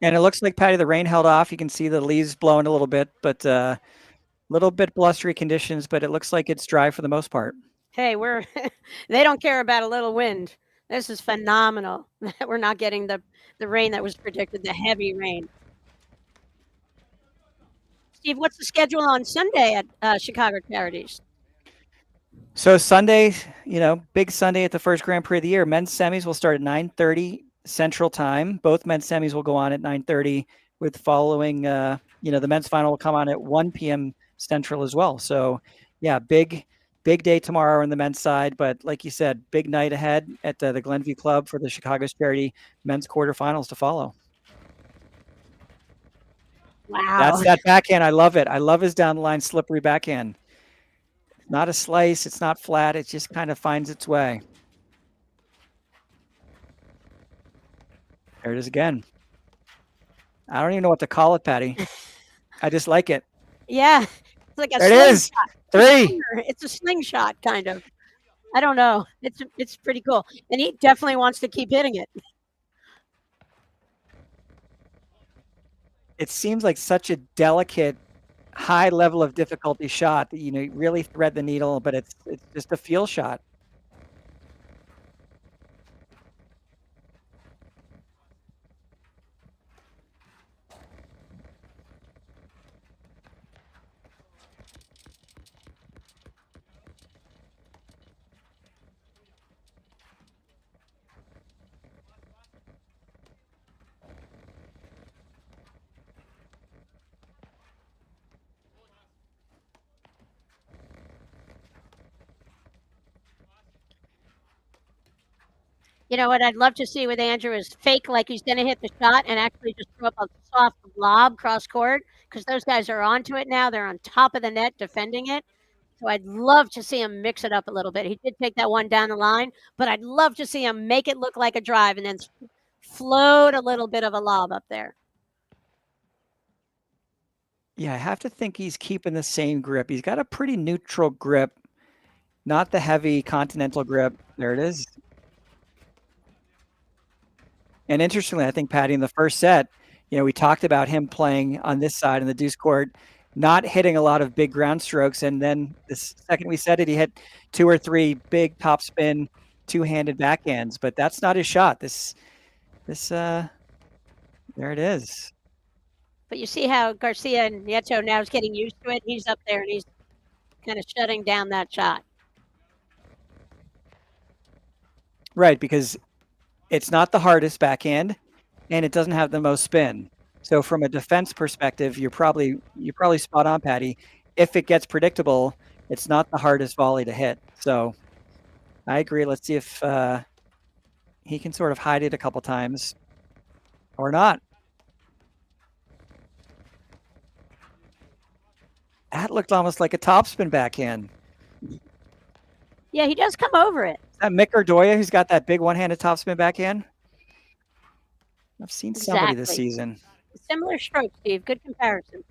And it looks like, Patty, the rain held off. You can see the leaves blowing a little bit, but a little bit blustery conditions, but it looks like it's dry for the most part. Hey, they don't care about a little wind. This is phenomenal that we're not getting the rain that was predicted, the heavy rain. Steve, what's the schedule on Sunday at Chicago Charities? So Sunday, big Sunday at the first Grand Prix of the year. Men's semis will start at 9:30 Central Time. Both men's semis will go on at 9:30 with following, the men's final will come on at 1 p.m. Central as well. So, yeah, big day tomorrow on the men's side. But like you said, big night ahead at the Glenview Club for the Chicago Charity men's quarterfinals to follow. Wow. That's that backhand. I love it. I love his down the line slippery backhand. Not a slice. It's not flat. It just kind of finds its way. There it is again. I don't even know what to call it, Patty. I just like it. Yeah. It's like a there it is. 3. It's a slingshot, kind of. I don't know. It's pretty cool. And he definitely wants to keep hitting it. It seems like such a delicate, high level of difficulty shot that, you really thread the needle, but it's just a feel shot. You know what I'd love to see with Andrew is fake like he's going to hit the shot and actually just throw up a soft lob cross court, because those guys are onto it now. They're on top of the net defending it. So I'd love to see him mix it up a little bit. He did take that one down the line, but I'd love to see him make it look like a drive and then float a little bit of a lob up there. Yeah, I have to think he's keeping the same grip. He's got a pretty neutral grip, not the heavy continental grip. There it is. And interestingly, I think, Patty, in the first set, we talked about him playing on this side in the deuce court, not hitting a lot of big ground strokes. And then the second we said it, he hit 2 or 3 big topspin, two-handed backhands. But that's not his shot. There it is. But you see how Garcia-Nieto now is getting used to it. He's up there and he's kind of shutting down that shot. Right, because it's not the hardest backhand, and it doesn't have the most spin. So from a defense perspective, you're probably spot on, Patty. If it gets predictable, it's not the hardest volley to hit. So I agree. Let's see if he can sort of hide it a couple times or not. That looked almost like a topspin backhand. Yeah, he does come over it. Is that Mick Doria who's got that big one-handed topspin backhand? I've seen somebody this season. Similar stroke, Steve. Good comparison.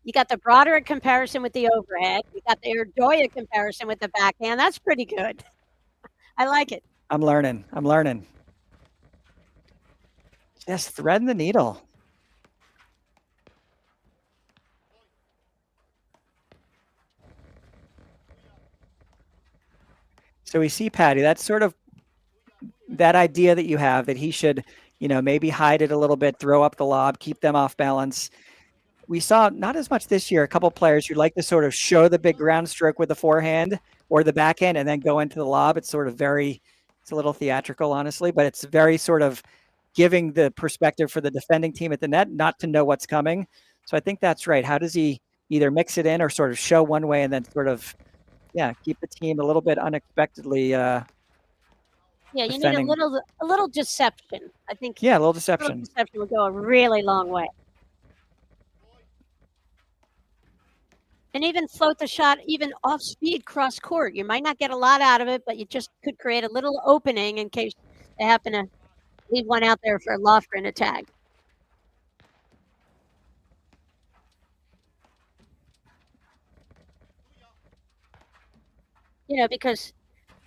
You got the Broderick comparison with the overhead. You got the Doria comparison with the backhand. That's pretty good. I like it. I'm learning. Just threading the needle. So we see Patty, that's sort of that idea that you have that he should, maybe hide it a little bit, throw up the lob, keep them off balance. We saw not as much this year, a couple players who like to sort of show the big ground stroke with the forehand or the backhand and then go into the lob. It's sort of it's a little theatrical, honestly, but it's very sort of giving the perspective for the defending team at the net not to know what's coming. So I think that's right. How does he either mix it in or sort of show one way and then sort of, keep the team a little bit unexpectedly. You defending. Need a little deception. I think. Yeah, a little deception. A little deception would go a really long way. And even float the shot, even off speed cross court. You might not get a lot out of it, but you just could create a little opening in case they happen to leave one out there for Lofgren to tag. Because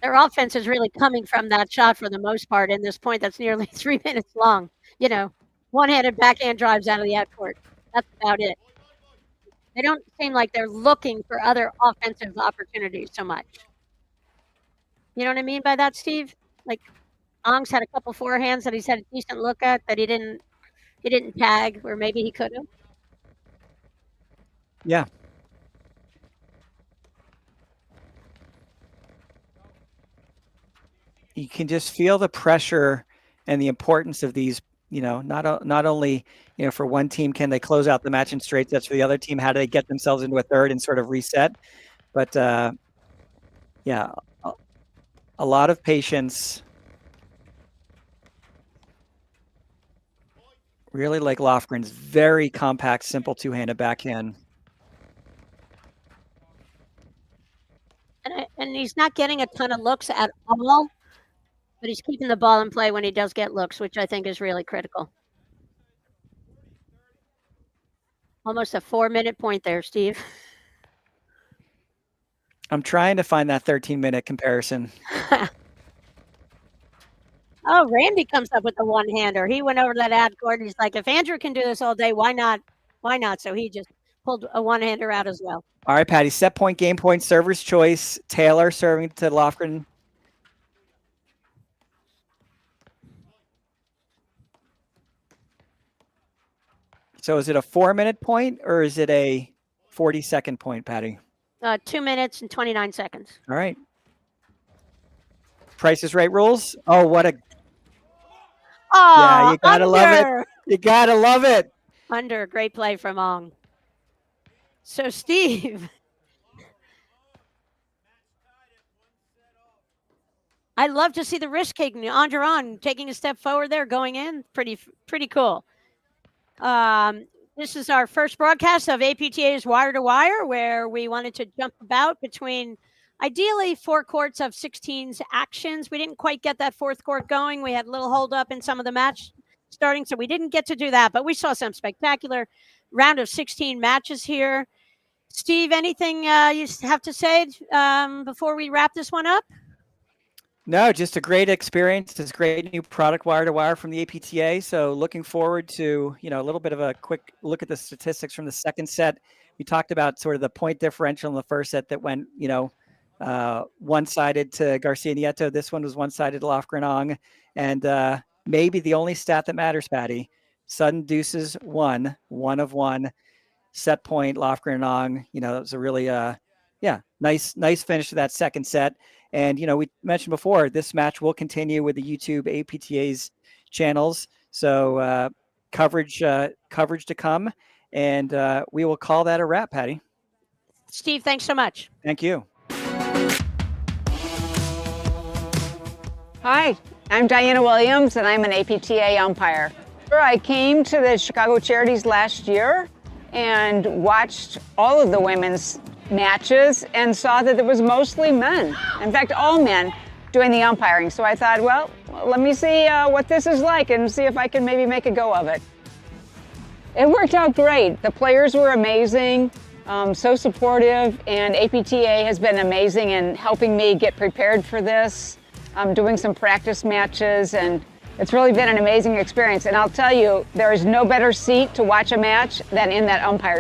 their offense is really coming from that shot for the most part in this point that's nearly 3 minutes long. One-handed backhand drives out of the out court. That's about it. They don't seem like they're looking for other offensive opportunities so much. You know what I mean by that, Steve? Like Ong's had a couple forehands that he's had a decent look at that he didn't tag where maybe he could have. Yeah. You can just feel the pressure and the importance of these, not only, for one team, can they close out the match in straight sets? For the other team, how do they get themselves into a third and sort of reset? But, a lot of patience. Really like Lofgren's very compact, simple two-handed backhand. And he's not getting a ton of looks at all. But he's keeping the ball in play when he does get looks, which I think is really critical. Almost a 4-minute point there, Steve. I'm trying to find that 13-minute comparison. Oh, Randy comes up with the one-hander. He went over to that ad court. And he's like, if Andrew can do this all day, why not? Why not? So he just pulled a one-hander out as well. All right, Patty. Set point, game point, server's choice. Theiler serving to Lofgren. So is it a 4-minute point or is it a 40-second point, Patty? 2 minutes and 29 seconds. All right. Price is Right rules. Oh, what a... Oh, yeah, you gotta love it. You gotta love it. Under, great play from Ong. So, Steve, I love to see the risk taking. Andron taking a step forward there, going in. Pretty cool. This is our first broadcast of APTA's Wire2Wire, where we wanted to jump about between ideally 4 courts of 16's actions. We didn't quite get that 4th court going. We had a little hold up in some of the match starting, so we didn't get to do that, but we saw some spectacular round of 16 matches here. Steve, anything you have to say before we wrap this one up? No, just a great experience. This great new product, Wire2Wire from the APTA. So looking forward to, a little bit of a quick look at the statistics from the second set. We talked about sort of the point differential in the first set that went, one-sided to Garcia-Nieto. This one was one-sided to Lofgren. And maybe the only stat that matters, Patty, sudden deuces one of one, set point, Lofgren. It was a really, nice finish to that second set. And, we mentioned before, this match will continue with the YouTube APTA's channels. So coverage to come. And we will call that a wrap, Patty. Steve, thanks so much. Thank you. Hi, I'm Diana Williams, and I'm an APTA umpire. I came to the Chicago Charities last year and watched all of the women's matches and saw that it was mostly men. In fact, all men doing the umpiring. So I thought, well, let me see what this is like and see if I can maybe make a go of it. It worked out great. The players were amazing, so supportive, and APTA has been amazing in helping me get prepared for this. I'm doing some practice matches, and it's really been an amazing experience. And I'll tell you, there is no better seat to watch a match than in that umpire